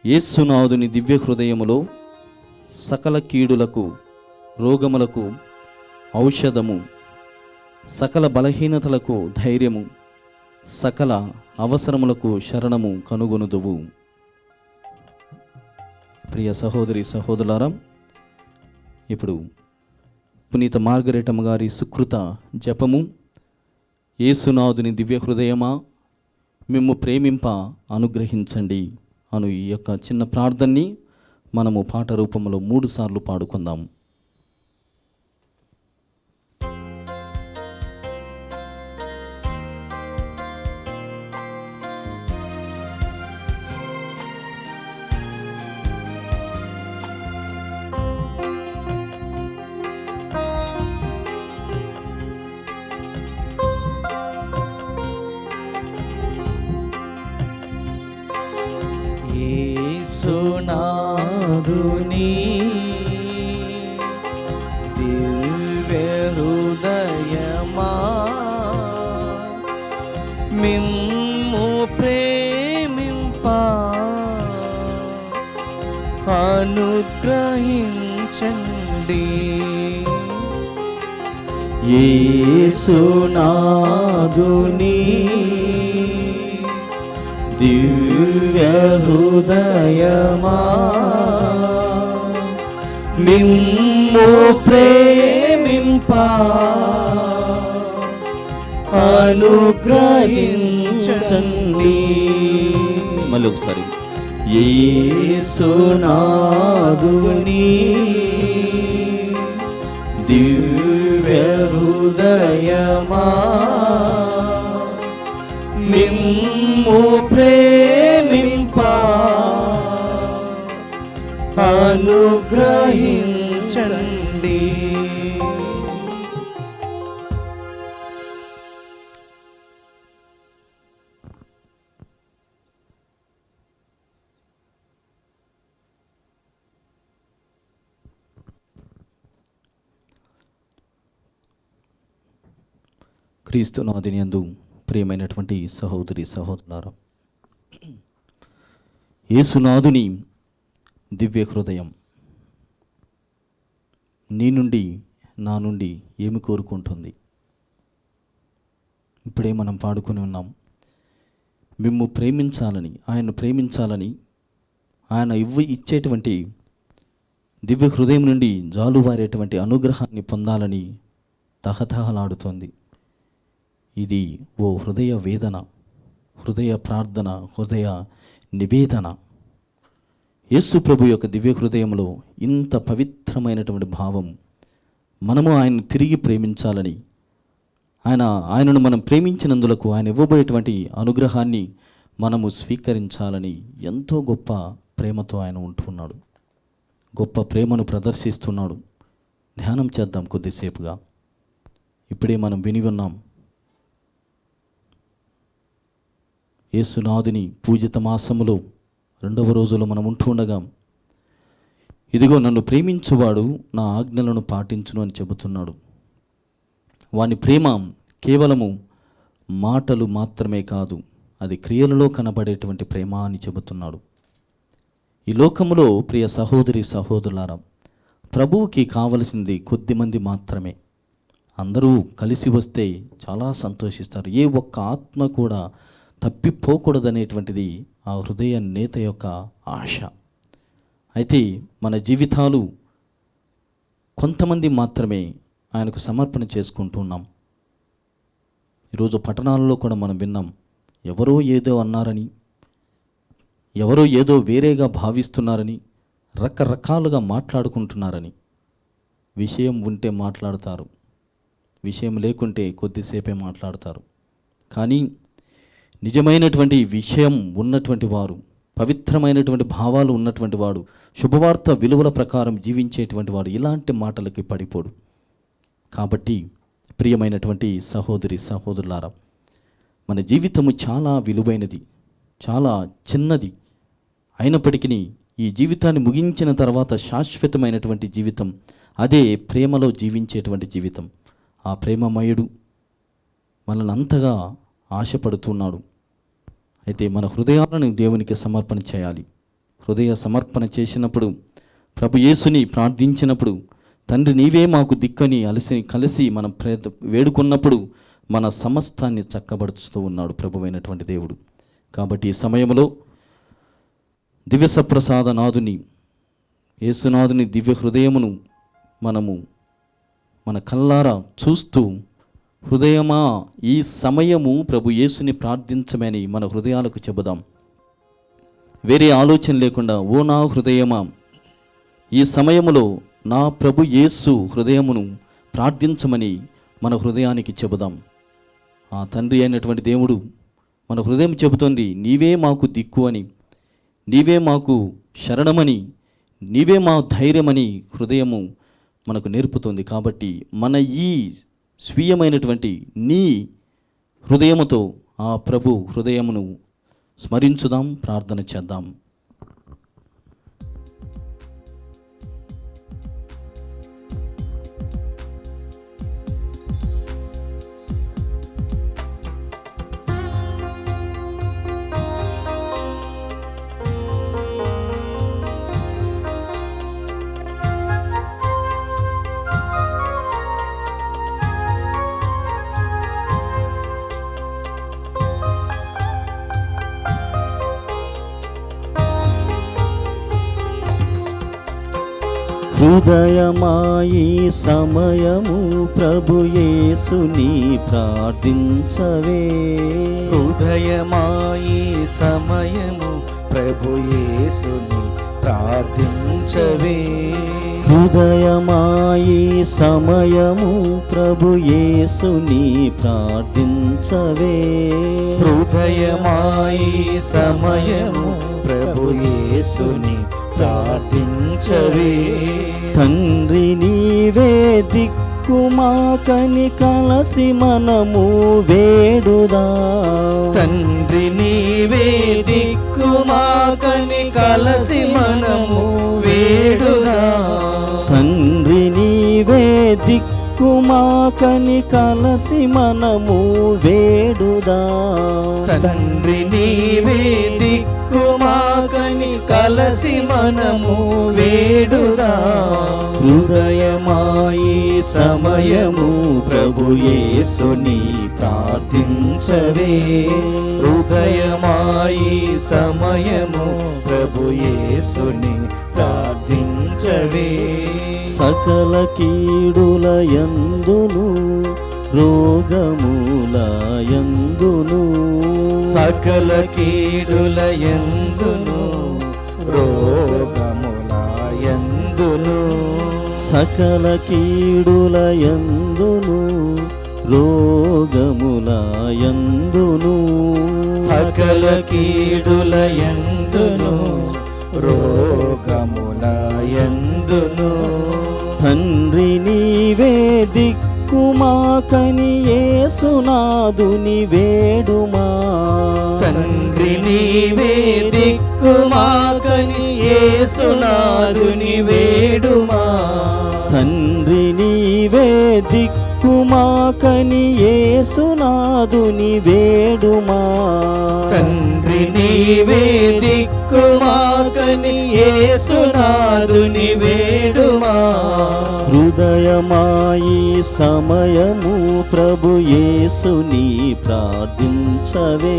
B: యేసునాథుని దివ్య హృదయములో సకల కీడులకు, రోగములకు ఔషధము, సకల బలహీనతలకు ధైర్యము, సకల అవసరములకు శరణము కనుగొనుదువు. ప్రియ సహోదరి సహోదరులారా, ఇప్పుడు పునీత మార్గరెటమ్మ గారి సుకృత జపము, యేసునాథుని దివ్య హృదయమా మిమ్ము ప్రేమింప అనుగ్రహించండి అను ఈ యొక్క చిన్న ప్రార్థనని మనము పాట రూపంలో 3 సార్లు పాడుకుందాం.
A: యేసునాథుని దివ్య హృదయమా మిమ్ము ప్రేమింప అనుగ్రహించండి. యేసునాథుని దివ్య హృదయమా మిమ్ము ప్రేమింప అనుగ్రహించండి.
B: మళ్ళీ ఒకసారి.
A: యేసునాథుని దివ్య హృదయమా మిమ్ము ప్రేమింప అనుగ్రహించండి.
B: క్రీస్తునాథుని యందు ప్రియమైనటువంటి సహోదరి సహోదరులారా, యేసునాథుని దివ్య హృదయం నీ నుండి నా నుండి ఏమి కోరుకుంటుంది? ఇప్పుడే మనం పాడుకొని ఉన్నాం. మిమ్ము ప్రేమించాలని, ఆయన ప్రేమించాలని, ఆయన ఇచ్చేటువంటి దివ్య హృదయం నుండి జాలువారేటువంటి అనుగ్రహాన్ని పొందాలని తహతహలాడుతోంది. ఇది ఓ హృదయ వేదన, హృదయ ప్రార్థన, హృదయ నివేదన. యేసు ప్రభు యొక్క దివ్య హృదయంలో ఇంత పవిత్రమైనటువంటి భావం, మనము ఆయన్ని తిరిగి ప్రేమించాలని, ఆయనను మనం ప్రేమించినందులకు ఆయన ఇవ్వబోయేటువంటి అనుగ్రహాన్ని మనము స్వీకరించాలని ఎంతో గొప్ప ప్రేమతో ఆయన ఉంటున్నాడు, గొప్ప ప్రేమను ప్రదర్శిస్తున్నాడు. ధ్యానం చేద్దాం కొద్దిసేపుగా. ఇప్పుడే మనం విని ఉన్నాం, యేసునాథుని పూజిత మాసములో 2వ రోజులో మనం ఉంటుండగా, ఇదిగో నన్ను ప్రేమించువాడు నా ఆజ్ఞలను పాటించును అని చెబుతున్నాడు. వాని ప్రేమ కేవలము మాటలు మాత్రమే కాదు, అది క్రియలలో కనబడేటువంటి ప్రేమ అని చెబుతున్నాడు. ఈ లోకములో ప్రియ సహోదరి సహోదరులారా, ప్రభువుకి కావలసింది కొద్దిమంది మాత్రమే. అందరూ కలిసి వస్తే చాలా సంతోషిస్తారు. ఏ ఒక్క ఆత్మ కూడా తప్పిపోకూడదనేటువంటిది ఆ హృదయ నేత యొక్క ఆశ. అయితే మన జీవితాలు కొంతమంది మాత్రమే ఆయనకు సమర్పణ చేసుకుంటున్నాం. ఈరోజు పట్టణాలలో కూడా మనం విన్నాం, ఎవరో ఏదో అన్నారని, ఎవరో ఏదో వేరేగా భావిస్తున్నారని, రకరకాలుగా మాట్లాడుకుంటున్నారని. విషయం ఉంటే మాట్లాడతారు, విషయం లేకుంటే కొద్దిసేపే మాట్లాడతారు. కానీ నిజమైనటువంటి విషయం ఉన్నటువంటి వారు, పవిత్రమైనటువంటి భావాలు ఉన్నటువంటి వాడు, శుభవార్త విలువల ప్రకారం జీవించేటువంటి వాడు ఇలాంటి మాటలకి పడిపోడు. కాబట్టి ప్రియమైనటువంటి సహోదరి సహోదరులారా, మన జీవితము చాలా విలువైనది, చాలా చిన్నది. అయినప్పటికీ ఈ జీవితాన్ని ముగించిన తర్వాత శాశ్వతమైనటువంటి జీవితం, అదే ప్రేమలో జీవించేటువంటి జీవితం. ఆ ప్రేమమయుడు మనల్ని అంతగా ఆశపడుతున్నాడు. అయితే మన హృదయాలను దేవునికి సమర్పణ చేయాలి. హృదయ సమర్పణ చేసినప్పుడు, ప్రభు యేసుని ప్రార్థించినప్పుడు, తండ్రి నీవే మాకు దిక్కని కలిసి మనం వేడుకున్నప్పుడు మన సమస్తాన్ని చక్కబడుతూ ఉన్నాడు ప్రభువైనటువంటి దేవుడు. కాబట్టి ఈ సమయంలో దివ్య సప్రసాద నాథుని, యేసునాథుని దివ్య హృదయమును మనము మన కల్లారా చూస్తూ, హృదయమా ఈ సమయము ప్రభు యేసుని ప్రార్థించమని మన హృదయాలకు చెబుదాం. వేరే ఆలోచన లేకుండా, ఓ నా హృదయమా ఈ సమయములో నా ప్రభు యేసు హృదయమును ప్రార్థించమని మన హృదయానికి చెబుదాం. ఆ తండ్రి అయినటువంటి దేవుడు మన హృదయం చెబుతోంది, నీవే మాకు దిక్కు అని, నీవే మాకు శరణమని, నీవే మా ధైర్యమని హృదయము మనకు నేర్పుతుంది. కాబట్టి మన ఈ స్వీయమైనటువంటి నీ హృదయముతో ఆ ప్రభు హృదయమును స్మరించుదాం, ప్రార్థన చేద్దాం. హృదయమాయి సమయము ప్రభు యేసుని ప్రార్థించవే.
A: హృదయమాయి సమయము ప్రభు యేసుని ప్రార్థించవే.
B: హృదయమాయి సమయము ప్రభు యేసుని ప్రార్థించవే.
A: హృదయమాయి సమయము ప్రభు యేసుని ప్రార్థించవే.
B: తండ్రి నీవే దిక్కుమాకని కలసి మనము వేడుదా.
A: తండ్రి నీవే దిక్కుమాకని కలసి మనము వేడుదా.
B: తండ్రి నీవే దిక్కుమాకని కలసి మనము వేడుదా.
A: తండ్రి నీవే దిక్కుమాకని కలసి మనము వేడుదా. హృదయమాయి సమయము ప్రభు యేసుని ప్రార్థించవే. హృదయమాయి సమయము ప్రభు యేసుని ప్రార్థించవే. ప్రార్థించవే.
B: సకల కీడుల యందును రోగముల యందును
A: సకల కీడుల యందును రోగముల యందును
B: సకల కీడుల యందును రోగముల యందును
A: సకల కీడుల యందును రోగముల యందును
B: తండ్రి నీవే దిక్కుమాకని యేసునాథుని వేడుమా.
A: తండ్రి నీవే దిక్కుమాకని యేసునాథుని వేడుమా.
B: తండ్రి నీవే దిక్కుమాకని యేసునాథుని వేడుమా.
A: తండ్రి నీవే దిక్కుమాకని యేసునాథుని వేడుమా.
B: హృదయమాయి సమయము ప్రభు యేసుని ప్రార్థించవే.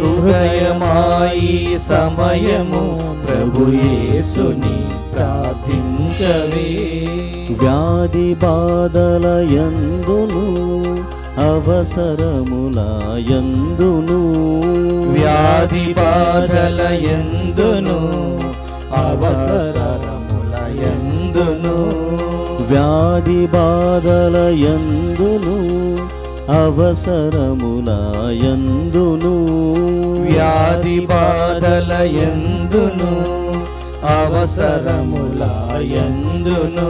A: హృదయమాయి సమయము ప్రభు యేసుని ప్రార్థించవే.
B: వ్యాధి బాధల యందును అవసరముల యందును
A: వ్యాధి బాధల యందును అవసరముల యందును
B: వ్యాధి బాధల యందును అవసరముల యందును
A: వ్యాధి బాధల యందును అవసరముల యందును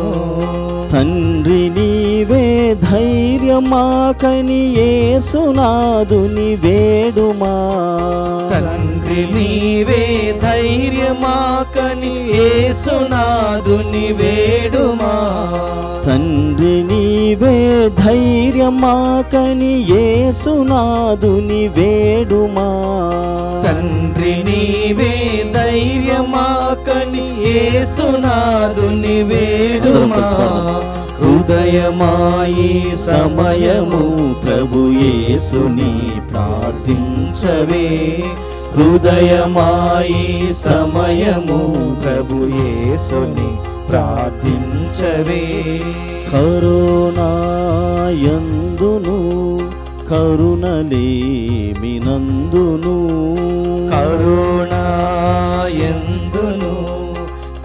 B: తండ్రి నీవే ధైర్యమాకని యేసునాథుని వేడుమా.
A: తండ్రి నీవే ధైర్యమాకని యేసునాథుని వేడుమా.
B: తండ్రి నీవే ధైర్యమాకని యేసునాథుని వేడుమా.
A: తండ్రి నీవే ధైర్యమాకని యేసునాథుని వేడుమా. హృదయమాయి సమయము ప్రభు యేసుని ప్రార్థించవే. హృదయమాయి సమయము ప్రభు యేసుని ప్రార్థించవే.
B: కరుణా యందును కరుణలేమినందును
A: కరుణా యందును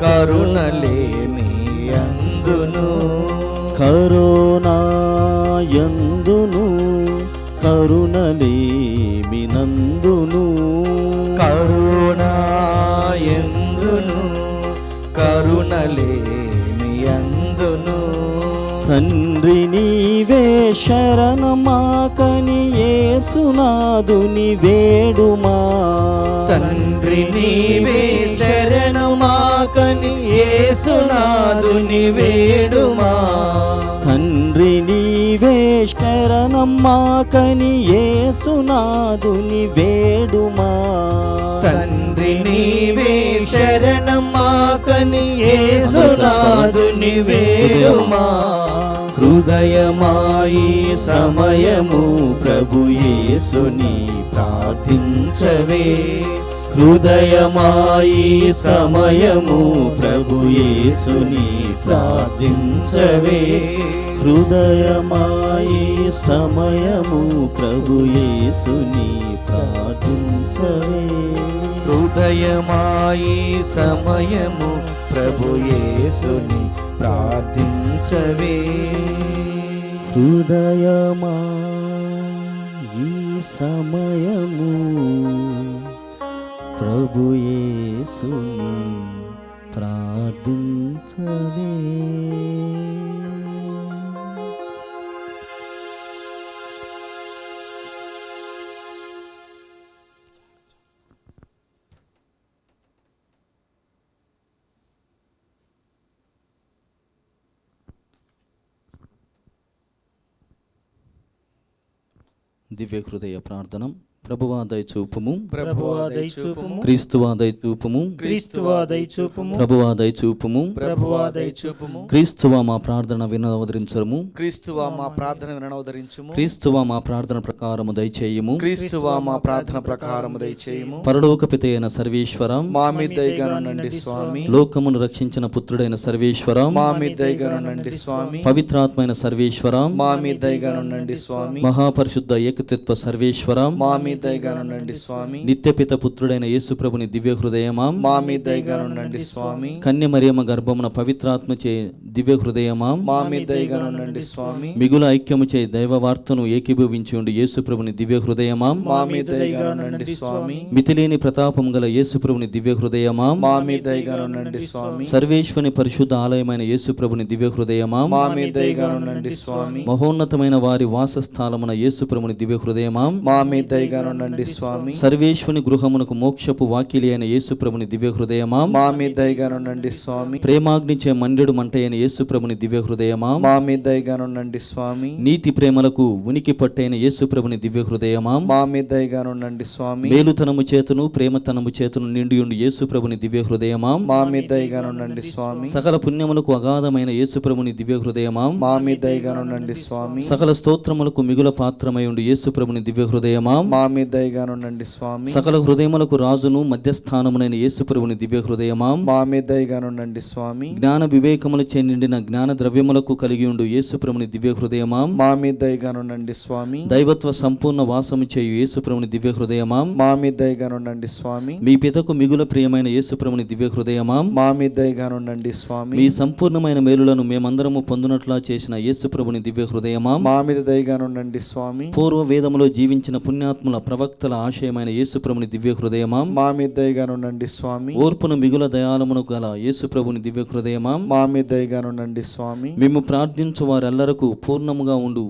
A: కరుణలేమి యందును
B: కరుణా యందును కరుణలేమినందును
A: కరుణా యందును కరుణలేమి యందును
B: తండ్రి నీవే శరణమాకని యేసునాథుని వేడుమా.
A: తండ్రి నీవే శరణమాకని యేసునాథుని వేడుమా.
B: తండ్రి నీవే శరణమాకని యేసునాథుని వేడుమా.
A: తండ్రి నీవే శరణమాకని యేసునాథుని వేడుమా. హృదయమాయి సమయము ప్రభు యేసుని ప్రార్థించవే. హృదయమాయి సమయము ప్రభు యేసుని ప్రార్థించవే.
B: హృదయమాయి సమయము ప్రభు యేసుని ప్రార్థించవే.
A: హృదయమాయి సమయము ప్రభు యేసుని ప్రార్థించవే.
B: హృదయమా ఈ సమయము ప్రభు యేసుని ప్రార్థించవే. దివ్య హృదయ ప్రార్థన. ప్రభువా దయచూపుము,
C: ప్రభువా దయచూపుము,
B: క్రీస్తువా దయచూపుము,
C: క్రీస్తువా దయచూపుము,
B: ప్రభువా దయచూపుము,
A: ప్రభువా దయచూపుము,
B: క్రీస్తువా మా ప్రార్థన వినవదరించము,
A: క్రీస్తువా మా ప్రార్థన వినవదరించుము,
B: క్రీస్తువా మా ప్రార్థన ప్రకారము దయచేయము,
A: క్రీస్తువా మా ప్రార్థన ప్రకారము దయచేయము.
B: పరలోక పిత అయిన సర్వేశ్వర,
A: మా మీద దయగనుండండి స్వామి.
B: లోకమును రక్షించిన పుత్రుడైన సర్వేశ్వర,
A: మా మీద దయగనుండండి స్వామి.
B: పవిత్రాత్మైన సర్వేశ్వర,
A: మా మీద దయగనుండండి స్వామి.
B: మహాపరిశుద్ధ ఏకత్వ సర్వేశ్వర,
A: మా మీద దయగనుండండి స్వామి.
B: నిత్యపిత పుత్రుడైన యేసు ప్రభుని దివ్య హృదయమా,
A: మా మీద దయగనుండండి స్వామి.
B: కన్య మరియమ్మ గర్భమున పవిత్రాత్మచే దివ్య హృదయమా,
A: మా మీద దయగనుండండి స్వామి.
B: మిగుల ఐక్యముచే దైవ వార్తను ఏకీభవించి ఉండి యేసు ప్రభుని దివ్య హృదయమా,
A: మా మీద దయగనుండండి స్వామి.
B: మితిలేని ప్రతాపం గల యేసు ప్రభుని దివ్య హృదయమా,
A: మా మీద దయగనుండండి స్వామి.
B: సర్వేశ్వని పరిశుద్ధ ఆలయమైన యేసు ప్రభుని దివ్య హృదయమా,
A: మా మీద దయగనుండండి స్వామి.
B: మహోన్నతమైన వారి వాసస్థానమున యేసు ప్రభుని దివ్య హృదయమా,
A: మా మీద దయగనుండండి స్వామి.
B: సర్వేశ్వని గృహమునకు మోక్షపు వాకిలి అయిన యేసు ప్రభుని దివ్య హృదయమా,
A: మా మీద దయగనుండండి స్వామి.
B: ప్రేమాగ్నిచే మండెడు మంట అయిన యేసు ప్రభుని దివ్య హృదయమా,
A: మా మీద దయగనుండండి స్వామి.
B: నీతి ప్రేమలకు ఉనికి పట్టైన యేసు ప్రభుని దివ్య హృదయమా,
A: మా మీద దయగనుండండి స్వామి.
B: మేలుతనము చేతును ప్రేమతనము చేతును నిండియుండి యేసు ప్రభుని దివ్య హృదయమా,
A: మా మీద దయగనుండండి స్వామి.
B: సకల పుణ్యములకు అగాధమైన యేసు ప్రభుని దివ్య హృదయమా,
A: మా మీద దయగనుండండి స్వామి.
B: సకల స్తోత్రములకు మిగుల పాత్రమై ఉండి యేసు ప్రభుని దివ్య హృదయమా,
A: మా మీద దయగనుండండి స్వామి.
B: సకల హృదయములకు రాజును మధ్యస్థానమునైన యేసు ప్రభుని దివ్య హృదయమా,
A: మా మీద దయగనుండండి స్వామి.
B: జ్ఞాన వివేకములచే నిండిన జ్ఞాన ద్రవ్యములకు కలిగి ఉండు యేసు ప్రభుని దివ్య హృదయమా,
A: మా మీద దయగనుండండి స్వామి.
B: దైవత్వ సంపూర్ణ వాసము చేయు యేసు ప్రభుని దివ్య హృదయమా,
A: మా మీద దయగనుండండి స్వామి.
B: మీ పితకు మిగుల ప్రియమైన యేసు ప్రభుని దివ్య హృదయమా,
A: మా మీద దయగనుండండి స్వామి.
B: మీ సంపూర్ణమైన మేలులను మేమందరము పొందునట్లా చేసిన యేసు ప్రభుని దివ్య హృదయమా,
A: మా మీద దయగనుండండి స్వామి.
B: పూర్వ వేదములో జీవించిన పుణ్యాత్ముల ప్రవక్తల ఆశయమైన యేసు ప్రభుని దివ్య హృదయమా,
A: మా మీద దయగనుండండి స్వామి.
B: ఓర్పును మిగుల దయాలమును గల యేసు ప్రభుని దివ్య హృదయమా,
A: మా మీద దయగనుండండి స్వామి.
B: మేము ప్రార్థించు వారెల్లరకు పూర్ణముగా ఉండు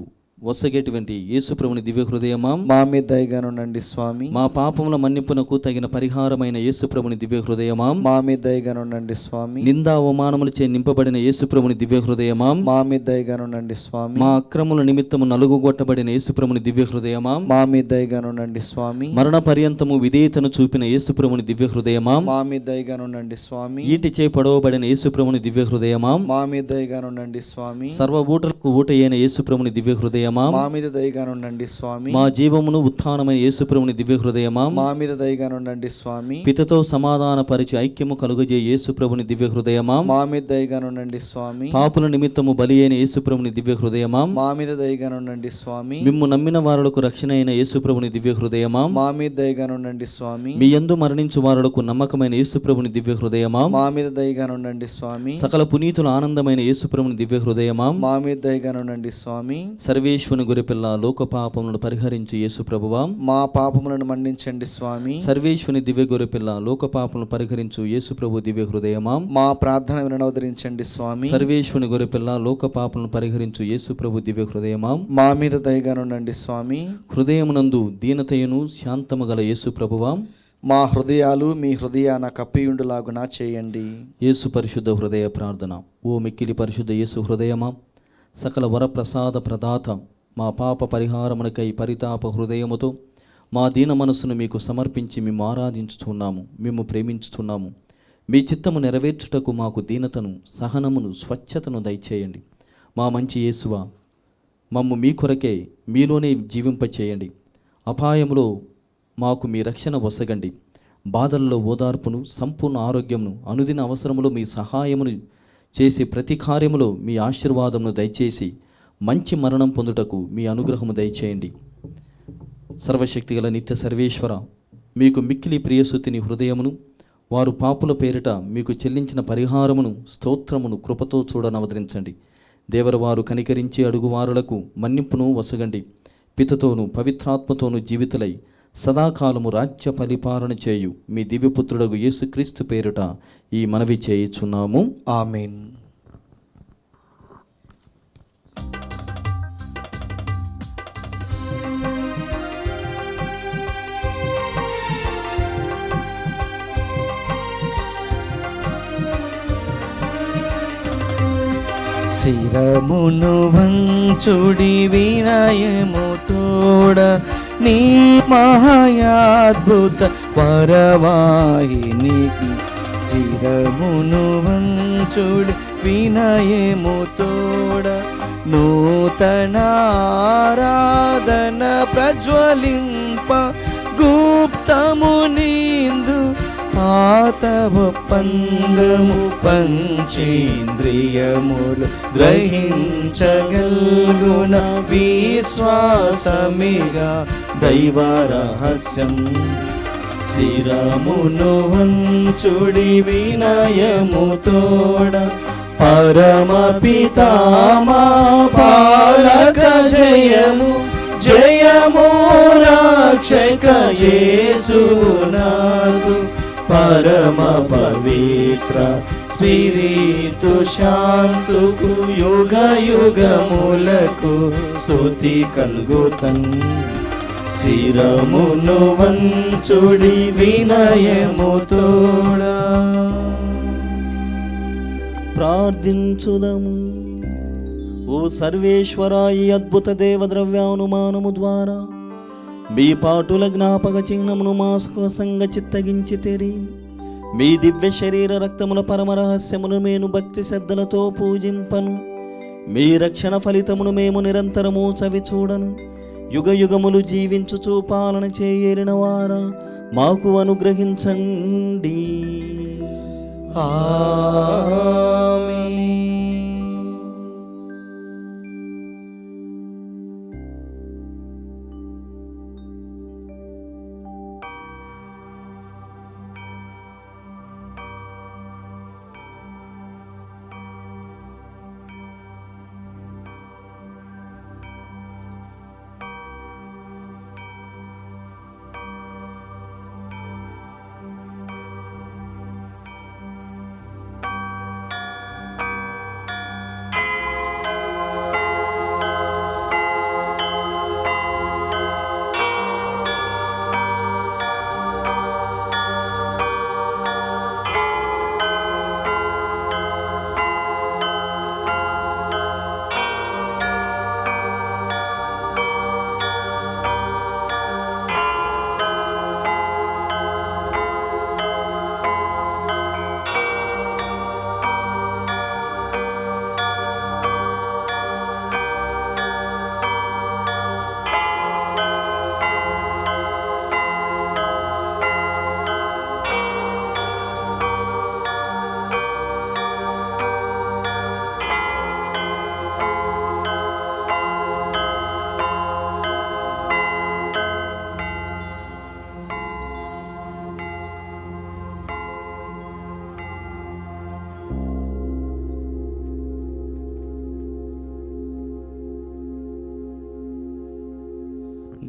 B: వసగేటువంటి యేసు ప్రభుని దివ్య హృదయమా,
A: మా మీద దయగనుండండి స్వామి.
B: మా పాపముల మన్నిపునకు తగిన పరిహారమైన యేసు ప్రభుని దివ్య హృదయమా,
A: మా మీద దయగనుండండి స్వామి.
B: నిందా అవమానములచే నింపబడిన యేసు ప్రభుని దివ్య హృదయమా,
A: మా మీద దయగనుండండి స్వామి.
B: మా అక్రముల నిమిత్తము నలుగుగొట్టబడిన యేసు ప్రభుని దివ్య హృదయమా,
A: మా మీద దయగనుండండి స్వామి.
B: మరణ పర్యంతము విధేయతను చూపిన యేసు ప్రభుని దివ్య హృదయమా,
A: మా మీద దయగనుండండి స్వామి.
B: ఈటిచే పడవబడిన యేసు ప్రభుని దివ్య హృదయమా,
A: మా మీద దయగనుండండి స్వామి.
B: సర్వ ఊటలకు ఊటయైన యేసు ప్రభుని దివ్య హృదయమా,
A: మా మీద దయగనుండండి స్వామి.
B: మా జీవమును ఉత్థానమైన యేసు ప్రభుని దివ్య హృదయమా,
A: మా మీద దయగనుండండి స్వామి.
B: పితతో సమాధాన పరిచి ఐక్యము కలుగజే యేసు ప్రభుని దివ్య హృదయమా,
A: మా మీద దయగనుండండి స్వామి.
B: పాపుల నిమిత్తము బలి అయిన యేసు ప్రభుని దివ్య హృదయమా,
A: మా మీద దయగనుండండి స్వామి.
B: మిమ్ము నమ్మిన వారులకు రక్షణ అయిన యేసు ప్రభుని దివ్య హృదయమా,
A: మా మీద దయగనుండండి స్వామి.
B: మీ యందు మరణించు వారులకు నమ్మకమైన యేసు ప్రభుని దివ్య హృదయమా,
A: మా మీద దయగనుండండి స్వామి.
B: సకల పునీతుల ఆనందమైన యేసు ప్రభుని దివ్య హృదయమా,
A: మా మీద దయగనుండండి స్వామి.
B: సర్వేశ్వరుని గొర్రెపిల్ల లోక పాపములను పరిహరించు యేసు ప్రభువా,
A: మా పాపములను మన్నించండి స్వామి.
B: సర్వేశ్వరుని దివ్య గొర్రెపిల్ల లోక పాపములను పరిహరించు యేసు ప్రభు దివ్య హృదయమా,
A: మా ప్రార్థన వినవదరించండి స్వామి.
B: సర్వేశ్వరుని గొర్రెపిల్ల లోక పాపములను పరిహరించు యేసు ప్రభు దివ్య హృదయమా,
A: మా మీద దయగనుండండి స్వామి.
B: హృదయమునందు దీనతయును శాంతము గల యేసు ప్రభువా,
A: మా హృదయాలు మీ హృదయాన కప్పియుండులాగున చేయండి.
B: యేసు పరిశుద్ధ హృదయ ప్రార్థన. ఓ మిక్కిలి పరిశుద్ధ యేసు హృదయమా, సకల వరప్రసాద ప్రదాత, మా పాప పరిహారమునకై పరితాప హృదయముతో మా దీన మనస్సును మీకు సమర్పించి మేము ఆరాధించుతున్నాము, మేము ప్రేమించుతున్నాము. మీ చిత్తము నెరవేర్చుటకు మాకు దీనతను, సహనమును, స్వచ్ఛతను దయచేయండి. మా మంచి యేసువా, మమ్ము మీ కొరకే మీలోనే జీవింపచేయండి. అపాయములో మాకు మీ రక్షణ వసగండి. బాధల్లో ఓదార్పును, సంపూర్ణ ఆరోగ్యమును, అనుదిన అవసరములో మీ సహాయమును చేసి ప్రతి కార్యములో మీ ఆశీర్వాదమును దయచేసి మంచి మరణం పొందుటకు మీ అనుగ్రహము దయచేయండి. సర్వశక్తిగల నిత్య సర్వేశ్వర, మీకు మిక్కిలి ప్రియసుతిని హృదయమును, వారు పాపుల పేరిట మీకు చెల్లించిన పరిహారమును, స్తోత్రమును కృపతో చూడనవదరించండి. దేవర వారు కనికరించి అడుగువారులకు మన్నింపును వసగండి. పితతోను పవిత్రాత్మతోను జీవితులై సదాకాలము రాజ్య పరిపాలన చేయు మీ దివ్యపుత్రుడగు యేసుక్రీస్తు పేరిట ఈ మనవి చేయుచున్నాము.
A: ఆమేన్. శిరమును వంచుడి వినయము తోడ నీ మహాయాద్భుత వరవాహినికి చిరమును వంచుడి వినయము తోడ నూతన ఆరాధన ప్రజ్వలింప గుప్తము నీందు పాత ఒప్పందము పంచేంద్రియములు గ్రహించగల్గున విశ్వాసమిగా దైవ రహస్యం శిరమును వంచుడి వినయము తోడ పరమ పితామా పాలక జయము జయము రక్షక యేసునాదు పరమ పవిత్ర స్పిరితు శాంతుకు యుగ యుగములకు స్తుతి కలుగుతన్ శిరమును వంచుడి వినయము తోడా.
C: ప్రార్థించుదము. ఓ సర్వేశ్వర, ఈ అద్భుత దేవద్రవ్యానుమానము ద్వారా మీ పాటుల జ్ఞాపక చిహ్నమును మా కోసంగ చిత్తగించి తెరి మీ దివ్య శరీర రక్తముల పరమ రహస్యమును మేము భక్తి శ్రద్ధలతో పూజింపను. మీ రక్షణ ఫలితమును మేము నిరంతరము చవి చూడను. యుగ యుగములు జీవించుచు పాలన చేయలిన వారా మాకు అనుగ్రహించండి.
A: ఆమేన్.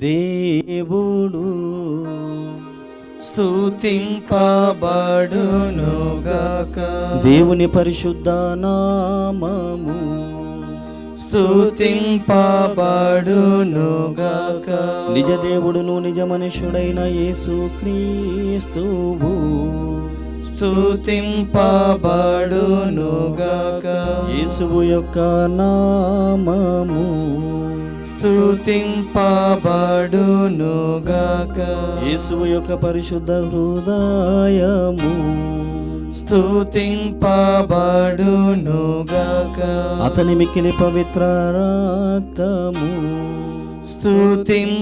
C: దేవుడు
A: స్తుతింపబడునుగాక.
C: దేవుని పరిశుద్ధ నామము
A: స్తుతింపబడునుగాక.
C: నిజ దేవుడును నిజ మనుష్యుడైన యేసుక్రీస్తువు
A: స్తుతింపబడునుగాక.
C: యేసువు యొక్క నామము
A: స్తుతింపబడునుగాక.
C: యేసువు యొక్క పరిశుద్ధ హృదయము
A: స్తుతింపబడునుగాక.
C: అతని మిక్కిలి పవిత్ర రక్తము
A: స్తుతింపబడునుగాక.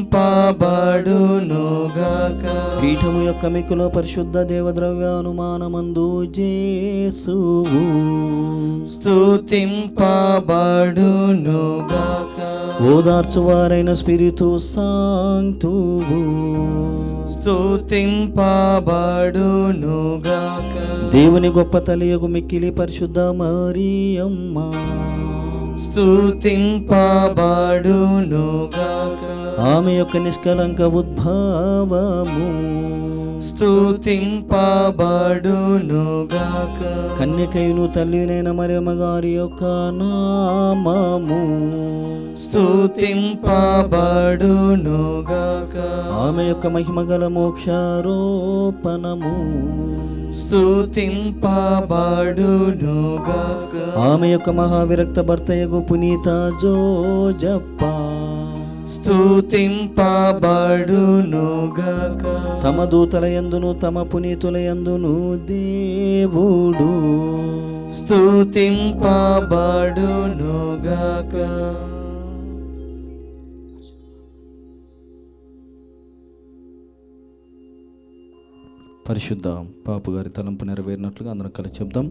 C: పీఠము యొక్క మిక్కుల పరిశుద్ధ దేవద్రవ్యానుమానమందు జేసువు
A: స్తుతింపబడునుగాక.
C: ఓదార్చువారైన స్పిరితు సాంతువు
A: స్తుతింపబడునుగాక.
C: దేవుని గొప్ప తల్లియగు మిక్కిలి పరిశుద్ధ మరియమ్మ
A: స్తుతింపబడునుగాక.
C: ఆమె యొక్క నిష్కలంక ఉద్భవము
A: స్తుతింపబడునుగాక.
C: కన్యకైను తల్లినైన మరియమ్మ గారి యొక్క నామము
A: స్తుతింపబడునుగాక.
C: ఆమె యొక్క మహిమ గల మోక్షారోపణము
A: స్తుతింపబడునుగాక.
C: ఆమె యొక్క మహావిరక్త భర్తయగు పునీత జోజప్ప
A: స్తుతింపబడునుగాక.
C: తమ దూతల యందును తమ పునీతుల యందును దేవుడు
A: స్తుతింపబడునుగాక.
B: పరిశుద్ధ పాపు గారి తలంపు నెరవేరినట్లుగా అందరం కలిసి చెప్దాం.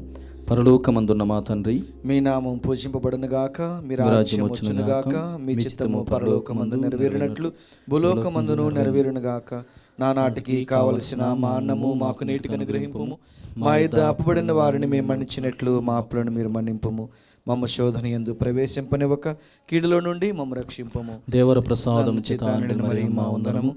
B: పరలోకమందున్న మా తండ్రి,
A: మీ నామం పూజింపబడునుగాక, మీ రాజ్యం వచ్చునుగాక, మీ చిత్తము పరలోకమందు నెరవేరినట్లు భూలోకమందును నెరవేరునుగాక. నానాటికి కావలసిన మా అన్నము మాకు నేటికి అనుగ్రహింపుము. మా యొద్ద అప్పుబడిన వారిని మేము మన్నించినట్లు మా అప్పులను మీరు మన్నింపుము. మమ్మ శోధన యందు ప్రవేశింపనివ్వక కీడులో నుండి మమ్మ రక్షింపము.
B: దేవర ప్రసాదం చేత
A: మరి మా వందనము.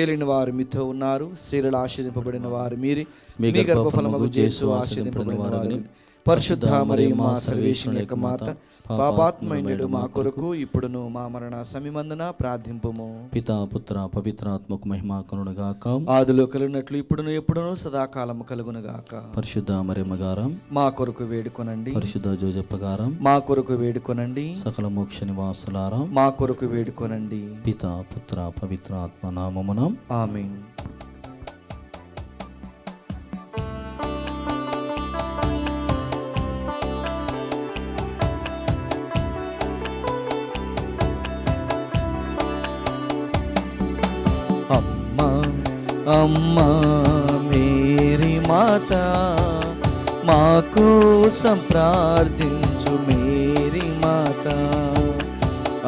A: ఏలిన వారు మీతో ఉన్నారు, స్త్రీలలో ఆశీర్వదింపబడిన వారు మీరే, మీ గర్భఫలముగు యేసు ఆశీర్వదింపబడిన వారు. పరిశుద్ధ మరియు మా సర్వేశ్వరుని యొక్క మాత, పాపాత్మైనడు మా కొరకు ఇప్పుడును మా మరణ సమయమందున ప్రార్థింపుము.
B: పితా పుత్ర పవిత్రాత్మకు మహిమ కలుగునుగాక.
A: ఆదిలో కలిగినట్లు ఇప్పుడును ఎప్పుడును సదాకాలము కలుగునుగాక.
B: పరిశుద్ధ మరియమ్మ గారం,
A: మా కొరకు వేడుకొనండి.
B: పరిశుద్ధ జోజప్ప గారం,
A: మా కొరకు వేడుకొనండి.
B: సకల మోక్ష నివాసులారా,
A: మా కొరకు వేడుకొనండి.
B: పితా పుత్ర పవిత్రాత్మ నామమున
A: ఆమేన్. అమ్మా అమ్మా మేరీ మాత, మా కోసం ప్రార్థించు మేరీ మాత.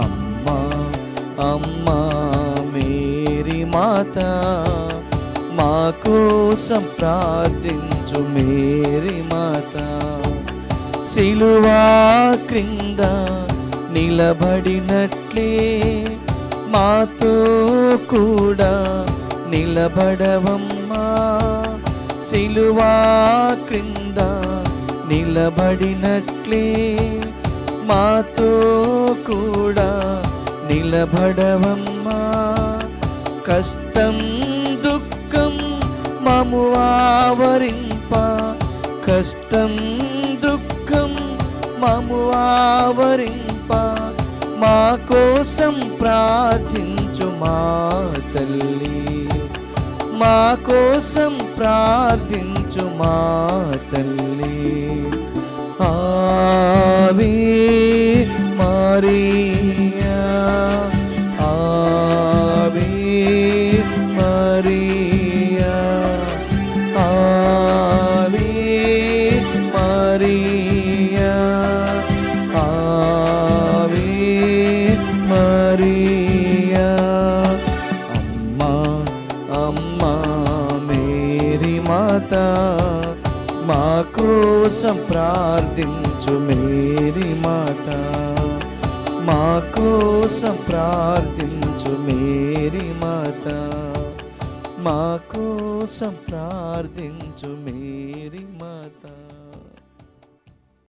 A: అమ్మా అమ్మా మేరీ మాత, మా కోసం ప్రార్థించు మేరీ మాత. సిలువా క్రింద నిలబడినట్లే మాతో కూడా నిలబడవమ్మా. సిలువా క్రింద నిలబడినట్లే మాతో కూడా నిలబడవమ్మా. కష్టం దుఃఖం మము ఆవరింప, కష్టం దుఃఖం మము ఆవరింప, మా కోసం ప్రార్థించు మా తల్లి, మా కోసం ప్రార్థించు మా తల్లి. ఆవే మరియా, ఆవే మరియా, ఆవే మరియా, ఆవే మరియా. అమ్మా అమ్మా మేరీ మాత, మా కోసం ప్రార్థించు మేరీ మాత, మా కోసం ప్రార్థించు మేరీ మాత, మా కోసం ప్రార్థించు మేరీ మాత.